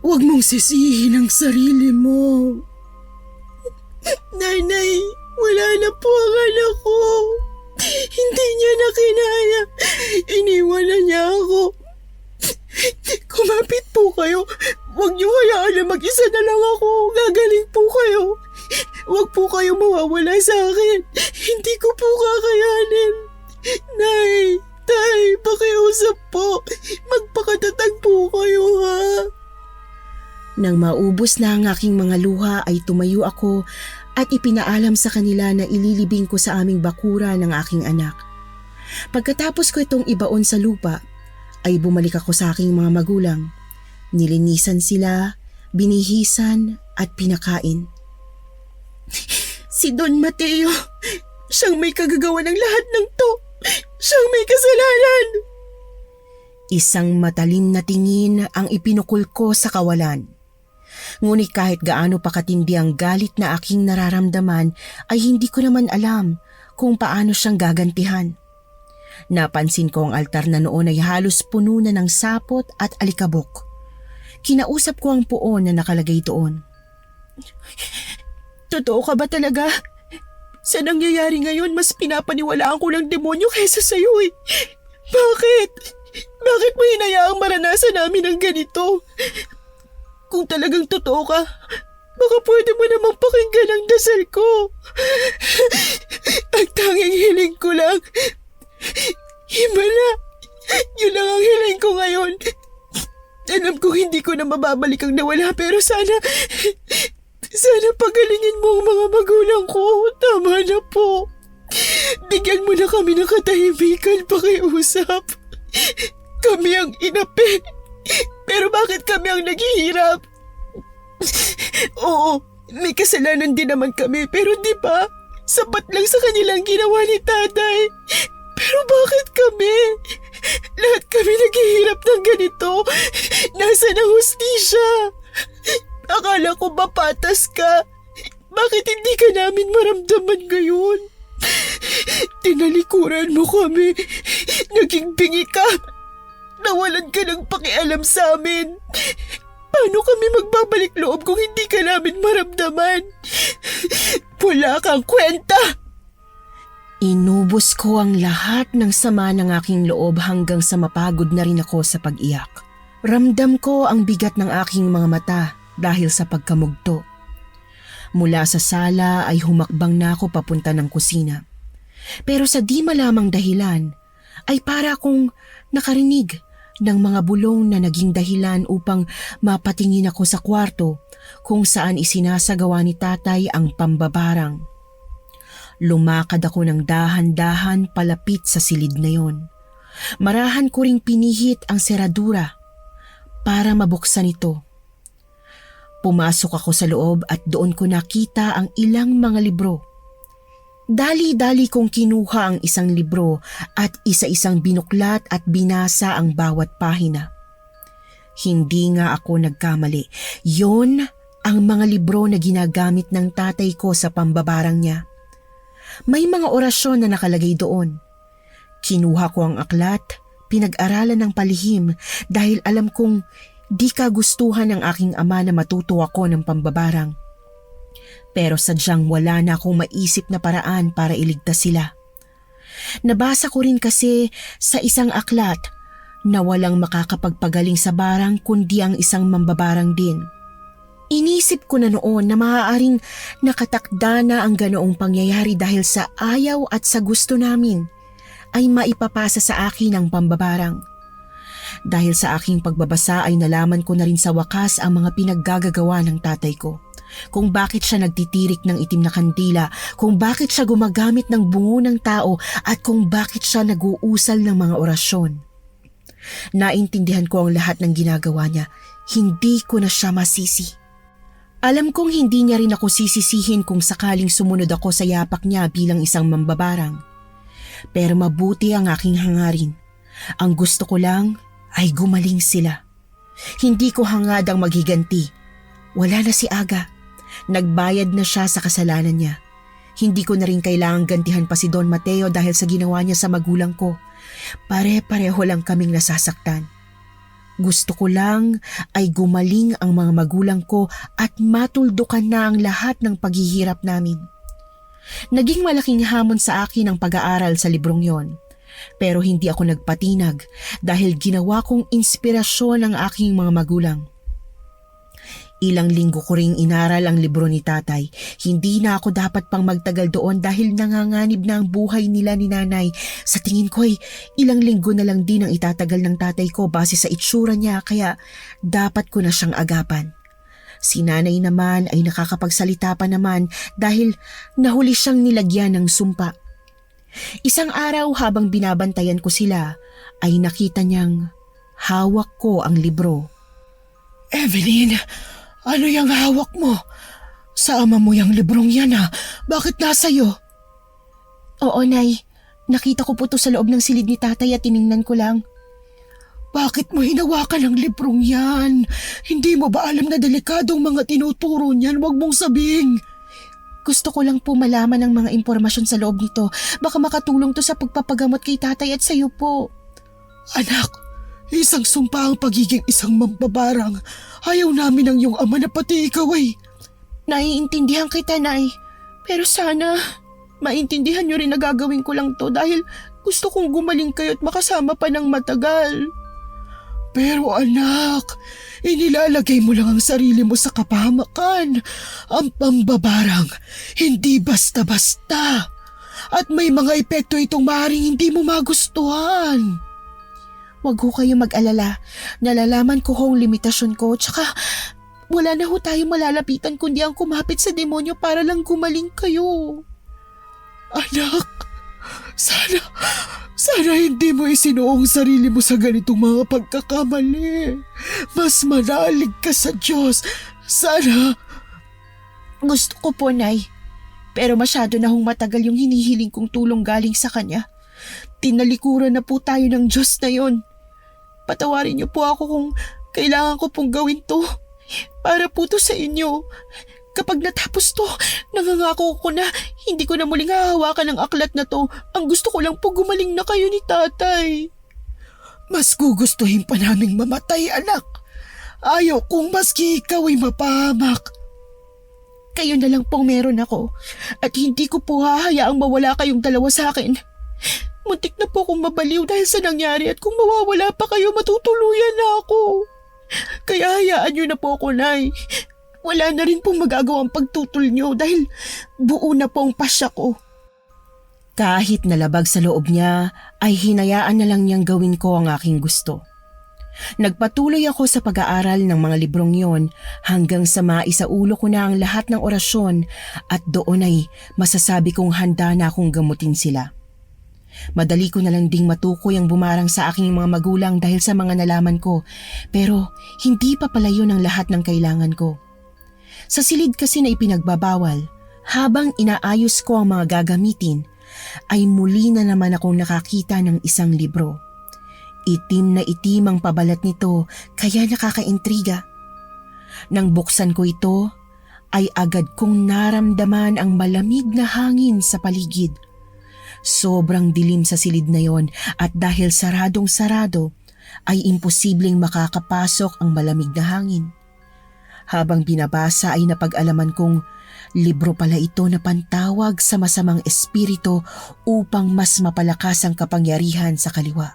Huwag mong sisihin ang sarili mo. Nanay, wala na po ang anak ko. Hindi niya na kinaya. Iniwan na niya ako. Kumapit po kayo. Huwag niyo hayaan na mag-isa na lang ako. Gagaling po kayo. Huwag po kayo mawawala sa akin. Hindi ko po kakayanin. Nay, Tay, pakiusap po. Magpakatatag po kayo, ha? Nang maubos na ang aking mga luha ay tumayo ako at ipinaalam sa kanila na ililibing ko sa aming bakura ng aking anak. Pagkatapos ko itong ibaon sa lupa, ay bumalik ako sa aking mga magulang. Nilinisan sila, binihisan at pinakain. Si Don Mateo, siyang may kagagawa ng lahat ng to. Siyang may kasalanan. Isang matalim na tingin ang ipinukul ko sa kawalan. Ngunit kahit gaano pa katindi ang galit na aking nararamdaman ay hindi ko naman alam kung paano siyang gagantihan. Napansin ko ang altar na noon ay halos puno na ng sapot at alikabok. Kinausap ko ang puon na nakalagay doon. Totoo ka ba talaga? Sa nangyayari ngayon, mas pinapaniwalaan ko ng demonyo kaysa sa'yo eh. Bakit? Bakit mo hinayaang maranasan namin ang ganito? Kung talagang totoo ka, baka pwede mo namang pakinggan ang dasal ko. Ang tanging hiling ko lang, himala. Yun lang ang hiling ko ngayon. Alam ko hindi ko na mababalik ang nawala pero sana pagalingin mo ang mga magulang ko. Tama na po. Bigyan mo na kami ng katahimikan, pakiusap. Kami ang inapi. Pero bakit kami ang naghihirap? Oo, may kasalanan din naman kami pero di ba? Sapat lang sa kanilang ginawa ni tatay. Pero bakit kami? Lahat kami naghihirap ng ganito. Nasaan ang hustisya? Akala ko ba patas ka? Bakit hindi ka namin maramdaman ngayon? Tinalikuran mo kami. Naging bingi ka. Nawalan ka ng pakialam sa amin. Paano kami magbabalik loob kung hindi ka namin maramdaman? Wala kang kwenta! Inubos ko ang lahat ng sama ng aking loob hanggang sa mapagod na rin ako sa pag-iyak. Ramdam ko ang bigat ng aking mga mata dahil sa pagkamugto. Mula sa sala ay humakbang na ako papunta ng kusina. Pero sa di malamang dahilan ay para akong nakarinig ng mga bulong na naging dahilan upang mapatingin ako sa kwarto kung saan isinasagawa ni tatay ang pambabarang. Lumakad ako ng dahan-dahan palapit sa silid na yon. Marahan ko ring pinihit ang seradura para mabuksan ito. Pumasok ako sa loob at doon ko nakita ang ilang mga libro. Dali-dali kong kinuha ang isang libro at isa-isang binuklat at binasa ang bawat pahina. Hindi nga ako nagkamali. Yon ang mga libro na ginagamit ng tatay ko sa pambabarang niya. May mga orasyon na nakalagay doon. Kinuha ko ang aklat, pinag-aralan ng palihim dahil alam kong di kagustuhan ng aking ama na matuto ako ng pambabarang. Pero sadyang wala na akong maisip na paraan para iligtas sila. Nabasa ko rin kasi sa isang aklat na walang makakapagpagaling sa barang kundi ang isang mambabarang din. Inisip ko na noon na maaaring nakatakda na ang ganoong pangyayari dahil sa ayaw at sa gusto namin ay maipapasa sa akin ang pambabarang. Dahil sa aking pagbabasa ay nalaman ko na rin sa wakas ang mga pinaggagawa ng tatay ko. Kung bakit siya nagtitirik ng itim na kandila, kung bakit siya gumagamit ng bungo ng tao at kung bakit siya nag-uusal ng mga orasyon. Naintindihan ko ang lahat ng ginagawa niya. Hindi ko na siya masisi. Alam kong hindi niya rin ako sisisihin kung sakaling sumunod ako sa yapak niya bilang isang mambabarang. Pero mabuti ang aking hangarin. Ang gusto ko lang ay gumaling sila. Hindi ko hangad ang maghiganti. Wala na si Aga. Nagbayad na siya sa kasalanan niya. Hindi ko na rin kailangang gantihan pa si Don Mateo dahil sa ginawa niya sa magulang ko. Pare-pareho lang kaming nasasaktan. Gusto ko lang ay gumaling ang mga magulang ko at matuldukan na ang lahat ng paghihirap namin. Naging malaking hamon sa akin ang pag-aaral sa librong yon. Pero hindi ako nagpatinag dahil ginawa kong inspirasyon ang aking mga magulang. Ilang linggo ko ring inaral ang libro ni tatay. Hindi na ako dapat pang magtagal doon dahil nanganganib na ang buhay nila ni nanay. Sa tingin ko ay ilang linggo na lang din ang itatagal ng tatay ko base sa itsura niya kaya dapat ko na siyang agapan. Si nanay naman ay nakakapagsalita pa naman dahil nahuli siyang nilagyan ng sumpa. Isang araw habang binabantayan ko sila ay nakita niyang hawak ko ang libro. Evelyn, ano yung hawak mo? Sa ama mo yung librong yan ha? Bakit nasa'yo? Oo, Nay. Nakita ko po to sa loob ng silid ni tatay at tiningnan ko lang. Bakit mo hinawakan ang librong yan? Hindi mo ba alam na delikadong mga tinuturo niyan? Huwag mong sabihin. Gusto ko lang po malaman ang mga impormasyon sa loob nito. Baka makatulong to sa pagpapagamot kay tatay at sayo po. Anak, isang sumpa ang pagiging isang mambabarang. Ayaw namin ang iyong ama na pati ikaw ay. Naiintindihan kita, Nay. Pero sana maintindihan niyo rin na gagawin ko lang to dahil gusto kong gumaling kayo at makasama pa ng matagal. Pero anak, inilalagay mo lang ang sarili mo sa kapahamakan. Ang pambabarang, hindi basta-basta. At may mga epekto itong maaaring hindi mo magustuhan. Huwag ho kayo mag-alala. Nalalaman ko ho ang limitasyon ko tsaka wala na ho tayong malalapitan kundi ang kumapit sa demonyo para lang gumaling kayo. Anak, sana hindi mo isinuong sarili mo sa ganitong mga pagkakamali. Mas manalig ka sa Diyos. Sana. Gusto ko po, Nay. Pero masyado na hong matagal yung hinihiling kong tulong galing sa Kanya. Tinalikuran na po tayo ng Diyos na yon. Patawarin niyo po ako kung kailangan ko pong gawin to. Para po to sa inyo. Kapag natapos to, nangangako ko na hindi ko na muling hahawakan ang aklat na to. Ang gusto ko lang po gumaling na kayo ni tatay. Mas gugustuhin pa naming mamatay, anak. Ayaw kong maski ikaw ay mapahamak. Kayo na lang pong meron ako. At hindi ko po hahayaang mawala kayong dalawa sa akin. Muntik na po akong mabaliw dahil sa nangyari at kung mawawala pa kayo, matutuluyan na ako. Kaya hayaan niyo na po ako, Nay. Wala na rin pong magagawang pagtutol niyo dahil buo na po ang pasya ko. Kahit nalabag sa loob niya, ay hinayaan na lang niyang gawin ko ang aking gusto. Nagpatuloy ako sa pag-aaral ng mga librong yon hanggang sa maisaulo ko na ang lahat ng orasyon at doon ay masasabi kong handa na akong gamutin sila. Madali ko na lang ding matukoy ang bumarang sa aking mga magulang dahil sa mga nalaman ko, pero hindi pa pala yun ang lahat ng kailangan ko. Sa silid kasi na ipinagbabawal, habang inaayos ko ang mga gagamitin, ay muli na naman akong nakakita ng isang libro. Itim na itim ang pabalat nito kaya nakakaintriga. Nang buksan ko ito, ay agad kong naramdaman ang malamig na hangin sa paligid. Sobrang dilim sa silid na yon at dahil saradong-sarado, ay imposibleng makakapasok ang malamig na hangin. Habang binabasa ay napag-alaman kong libro pala ito na pantawag sa masamang espiritu upang mas mapalakas ang kapangyarihan sa kaliwa.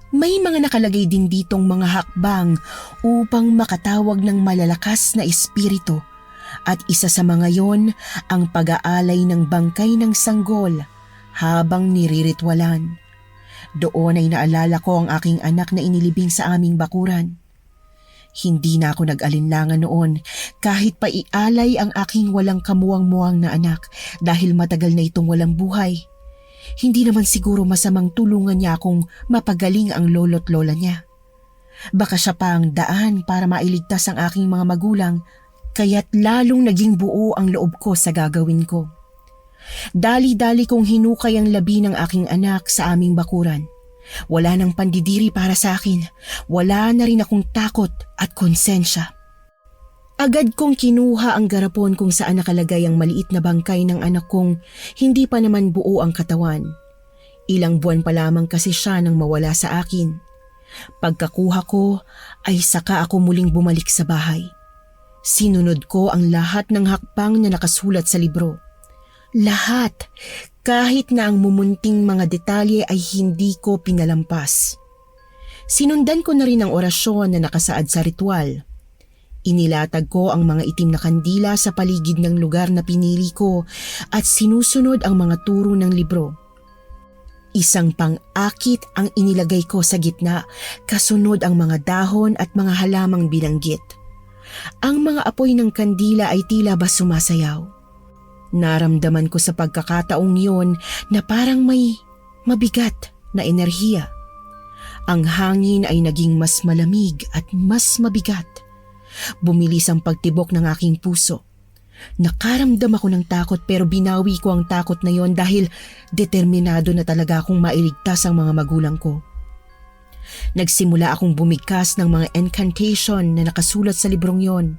May mga nakalagay din ditong mga hakbang upang makatawag ng malalakas na espiritu at isa sa mga yon ang pag-aalay ng bangkay ng sanggol habang niriritwalan. Doon ay naalala ko ang aking anak na inilibing sa aming bakuran. Hindi na ako nag-alinlangan noon kahit pa ialay ang aking walang kamuwang-muwang na anak dahil matagal na itong walang buhay. Hindi naman siguro masamang tulungan niya akong mapagaling ang lolo't lola niya. Baka siya pa ang daan para mailigtas ang aking mga magulang kaya't lalong naging buo ang loob ko sa gagawin ko. Dali-dali kong hinukay ang labi ng aking anak sa aming bakuran. Wala nang pandidiri para sa akin. Wala na rin akong takot at konsensya. Agad kong kinuha ang garapon kung saan nakalagay ang maliit na bangkay ng anak kong hindi pa naman buo ang katawan. Ilang buwan pa lamang kasi siya nang mawala sa akin. Pagkakuha ko ay saka ako muling bumalik sa bahay. Sinunod ko ang lahat ng hakbang na nakasulat sa libro. Lahat, kahit na ang mumunting mga detalye ay hindi ko pinalampas. Sinundan ko na rin ang orasyon na nakasaad sa ritual. Inilatag ko ang mga itim na kandila sa paligid ng lugar na pinili ko at sinusunod ang mga turo ng libro. Isang pang-akit ang inilagay ko sa gitna, kasunod ang mga dahon at mga halamang binanggit. Ang mga apoy ng kandila ay tila ba sumasayaw. Naramdaman ko sa pagkakataong yun na parang may mabigat na enerhiya. Ang hangin ay naging mas malamig at mas mabigat. Bumilis ang pagtibok ng aking puso. Nakaramdam ako ng takot pero binawi ko ang takot na yon dahil determinado na talaga akong mailigtas ang mga magulang ko. Nagsimula akong bumigkas ng mga incantation na nakasulat sa librong yon.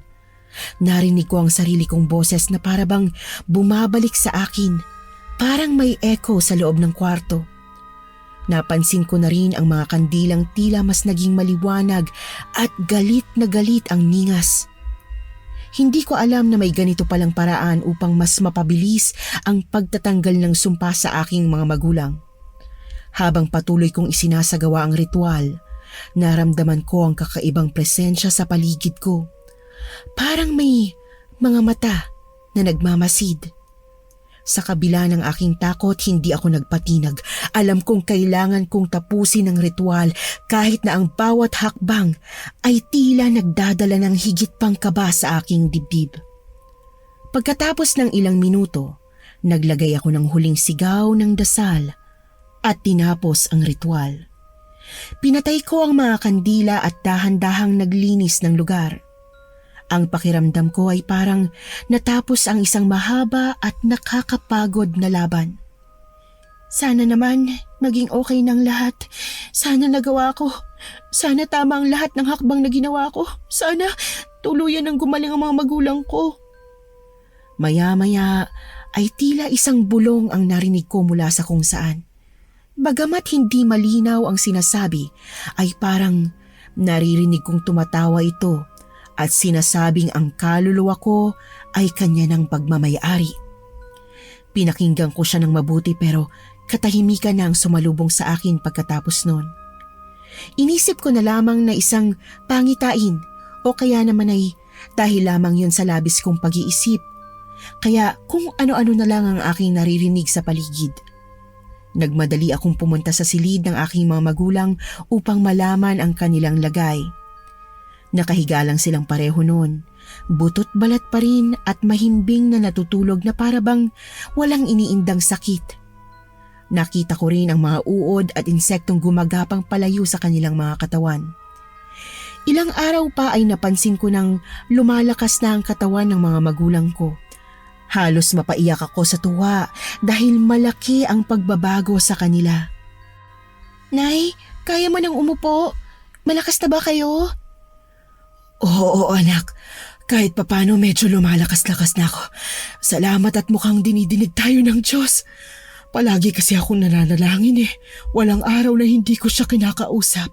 Narinig ko ang sarili kong boses na parabang bumabalik sa akin, parang may echo sa loob ng kwarto. Napansin ko na rin ang mga kandilang tila mas naging maliwanag at galit na galit ang ningas. Hindi ko alam na may ganito palang paraan upang mas mapabilis ang pagtatanggal ng sumpa sa aking mga magulang. Habang patuloy kong isinasagawa ang ritual, naramdaman ko ang kakaibang presensya sa paligid ko. Parang may mga mata na nagmamasid. Sa kabila ng aking takot, hindi ako nagpatinag. Alam kong kailangan kong tapusin ang ritual kahit na ang bawat hakbang ay tila nagdadala ng higit pang kaba sa aking dibdib. Pagkatapos ng ilang minuto, naglagay ako ng huling sigaw ng dasal at tinapos ang ritual. Pinatay ko ang mga kandila at dahan-dahang naglinis ng lugar. Ang pakiramdam ko ay parang natapos ang isang mahaba at nakakapagod na laban. Sana naman maging okay ng lahat. Sana nagawa ko. Sana tama ang lahat ng hakbang na ginawa ko. Sana tuluyan ang gumaling ang mga magulang ko. Maya-maya ay tila isang bulong ang narinig ko mula sa kung saan. Bagamat hindi malinaw ang sinasabi, ay parang naririnig kong tumatawa ito at sinasabing ang kaluluwa ko ay kanya ng pagmamayari. Pinakinggan ko siya ng mabuti pero katahimikan na ang sumalubong sa akin pagkatapos noon. Inisip ko na lamang na isang pangitain o kaya naman ay dahil lamang yun sa labis kong pag-iisip. Kaya kung ano-ano na lang ang aking naririnig sa paligid. Nagmadali akong pumunta sa silid ng aking mga magulang upang malaman ang kanilang lagay. Nakahiga lang silang pareho noon, butot balat pa rin at mahimbing na natutulog na parabang walang iniindang sakit. Nakita ko rin ang mga uod at insektong gumagapang palayo sa kanilang mga katawan. Ilang araw pa ay napansin ko nang lumalakas na ang katawan ng mga magulang ko. Halos mapaiyak ako sa tuwa dahil malaki ang pagbabago sa kanila. Nay, kaya mo nang umupo? Malakas na ba kayo? Oo, anak. Kahit papano medyo lumalakas-lakas na ako. Salamat at mukhang dinidinig tayo ng Diyos. Palagi kasi akong nananalangin eh. Walang araw na hindi ko siya kinakausap.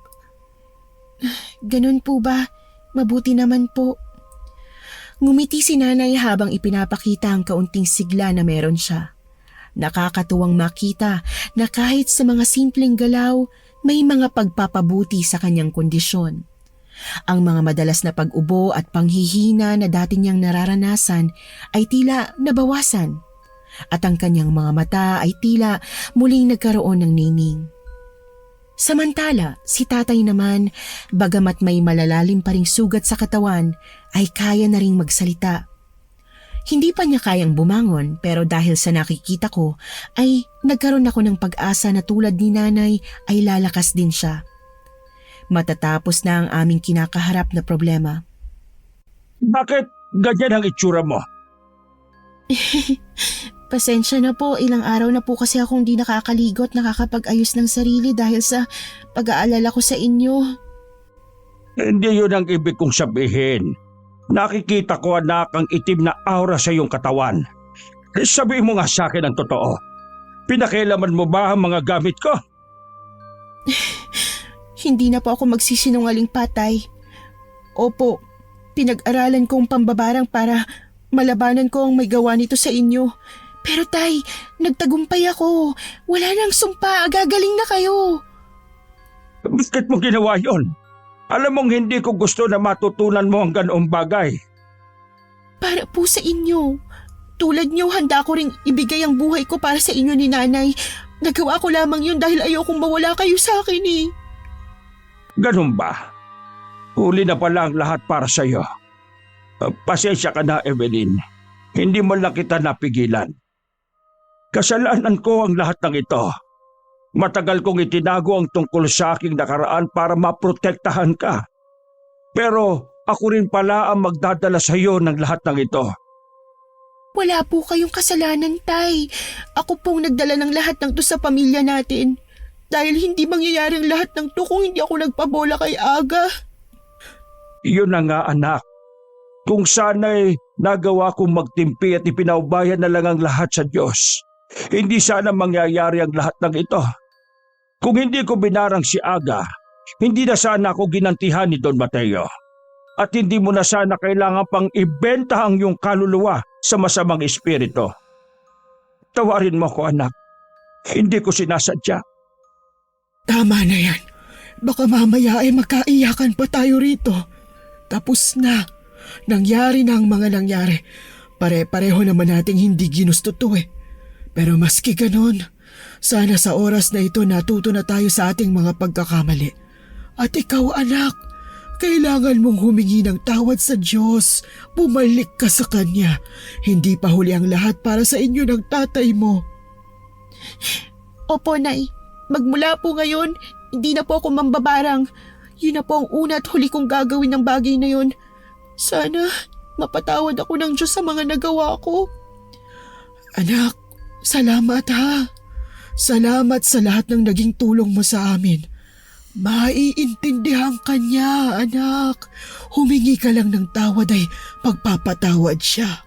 Ganun po ba? Mabuti naman po. Ngumiti si nanay habang ipinapakita ang kaunting sigla na meron siya. Nakakatuwang makita na kahit sa mga simpleng galaw, may mga pagpapabuti sa kanyang kondisyon. Ang mga madalas na pag-ubo at panghihina na dati niyang nararanasan ay tila nabawasan. At ang kanyang mga mata ay tila muling nagkaroon ng nining. Samantala, si tatay naman, bagamat may malalalim pa ring sugat sa katawan, ay kaya na ring magsalita. Hindi pa niya kayang bumangon pero dahil sa nakikita ko ay nagkaroon ako ng pag-asa na tulad ni nanay ay lalakas din siya. Matatapos na ang aming kinakaharap na problema. Bakit ganyan ang itsura mo? Pasensya na po, ilang araw na po kasi akong di nakakaligo at nakakapag-ayos ng sarili dahil sa pag-aalala ko sa inyo. Hindi yun ang ibig kong sabihin. Nakikita ko, anak, ang itim na aura sa iyong katawan. Sabihin mo nga sa akin ang totoo. Pinakialaman mo ba ang mga gamit ko? Hindi na po ako magsisinungaling, patay. Opo, pinag-aralan ko ang pambabarang para malabanan ko ang may gawa nito sa inyo. Pero tay, nagtagumpay ako. Wala nang sumpa, gagaling na kayo. Bakit mo ginawa yon? Alam mong hindi ko gusto na matutunan mo ang ganoong bagay. Para po sa inyo. Tulad niyo, handa ko ring ibigay ang buhay ko para sa inyo ni nanay. Nagawa ko lamang yun dahil ayokong mawala kayo sa akin eh. Ganun ba? Huli na pala ang lahat para sa iyo. Pasensya ka na, Evelyn. Hindi mo lang kita napigilan. Kasalanan ko ang lahat ng ito. Matagal kong itinago ang tungkol sa aking nakaraan para maprotektahan ka. Pero ako rin pala ang magdadala sa iyo ng lahat ng ito. Wala po kayong kasalanan, tay. Ako pong nagdala ng lahat ng to sa pamilya natin. Dahil hindi mangyayari ang lahat ng to kung hindi ako nagpabola kay Aga. Iyon na nga, anak. Kung sana'y nagawa kong magtimpi at ipinaubayan na lang ang lahat sa Diyos, hindi sana mangyayari ang lahat ng ito. Kung hindi ko binarang si Aga, hindi na sana ako ginantihan ni Don Mateo. At hindi mo na sana kailangan pang ibenta ang iyong kaluluwa sa masamang espiritu. Tawarin mo ko, anak. Hindi ko sinasadya. Tama na yan. Baka mamaya ay magkaiyakan pa tayo rito. Tapos na. Nangyari na ang mga nangyari. Pare-pareho naman nating hindi ginusto to eh. Pero maski ganon, sana sa oras na ito natuto na tayo sa ating mga pagkakamali. At ikaw, anak, kailangan mong humingi ng tawad sa Diyos. Bumalik ka sa Kanya. Hindi pa huli ang lahat para sa inyo ng tatay mo. Opo, Nay. Magmula po ngayon, hindi na po ako mambabarang. Yun na po ang una at huli kong gagawin ng bagay na yun. Sana mapatawad ako ng Diyos sa mga nagawa ko. Anak, salamat ha. Salamat sa lahat ng naging tulong mo sa amin. Maiintindihan ka niya, anak. Humingi ka lang ng tawad ay pagpapatawad siya.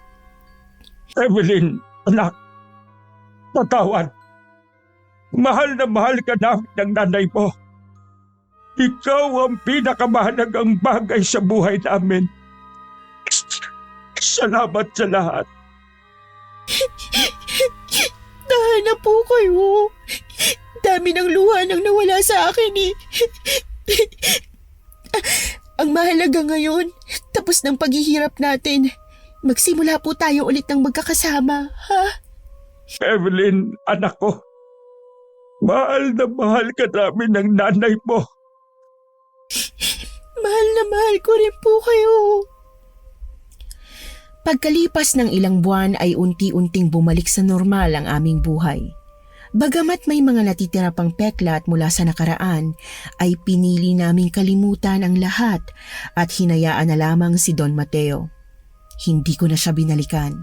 Evelyn, anak, patawad. Mahal na mahal ka namin ng nanay mo. Ikaw ang pinakamahalagang bagay sa buhay namin. Salamat sa lahat. Tahan na po kayo. Dami ng luha nang nawala sa akin eh. Ang mahalaga ngayon, tapos ng paghihirap natin, magsimula po tayo ulit ng magkakasama, ha? Evelyn, anak ko. Mahal na mahal ka namin ng nanay mo. Mahal na mahal ko rin po kayo. Pagkalipas ng ilang buwan ay unti-unting bumalik sa normal ang aming buhay. Bagamat may mga natitira pang peklat mula sa nakaraan, ay pinili naming kalimutan ang lahat at hinayaan na lamang si Don Mateo. Hindi ko na siya binalikan.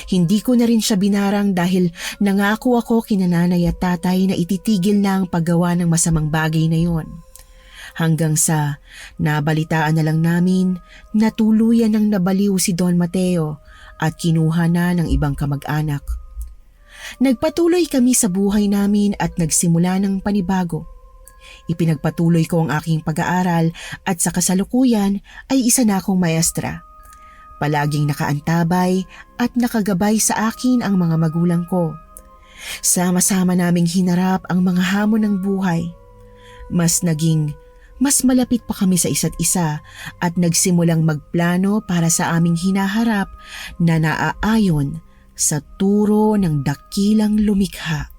Hindi ko na rin siya binarang dahil nangako ako kina nanay at tatay na ititigil na ang paggawa ng masamang bagay na yon. Hanggang sa nabalitaan na lang namin na tuluyan ng nabaliw si Don Mateo at kinuha na ng ibang kamag-anak. Nagpatuloy kami sa buhay namin at nagsimula ng panibago. Ipinagpatuloy ko ang aking pag-aaral at sa kasalukuyan ay isa na akong maestra. Palaging nakaantabay at nakagabay sa akin ang mga magulang ko. Sama-sama naming hinarap ang mga hamon ng buhay. Mas malapit pa kami sa isa't isa at nagsimulang magplano para sa aming hinaharap na naaayon sa turo ng dakilang lumikha.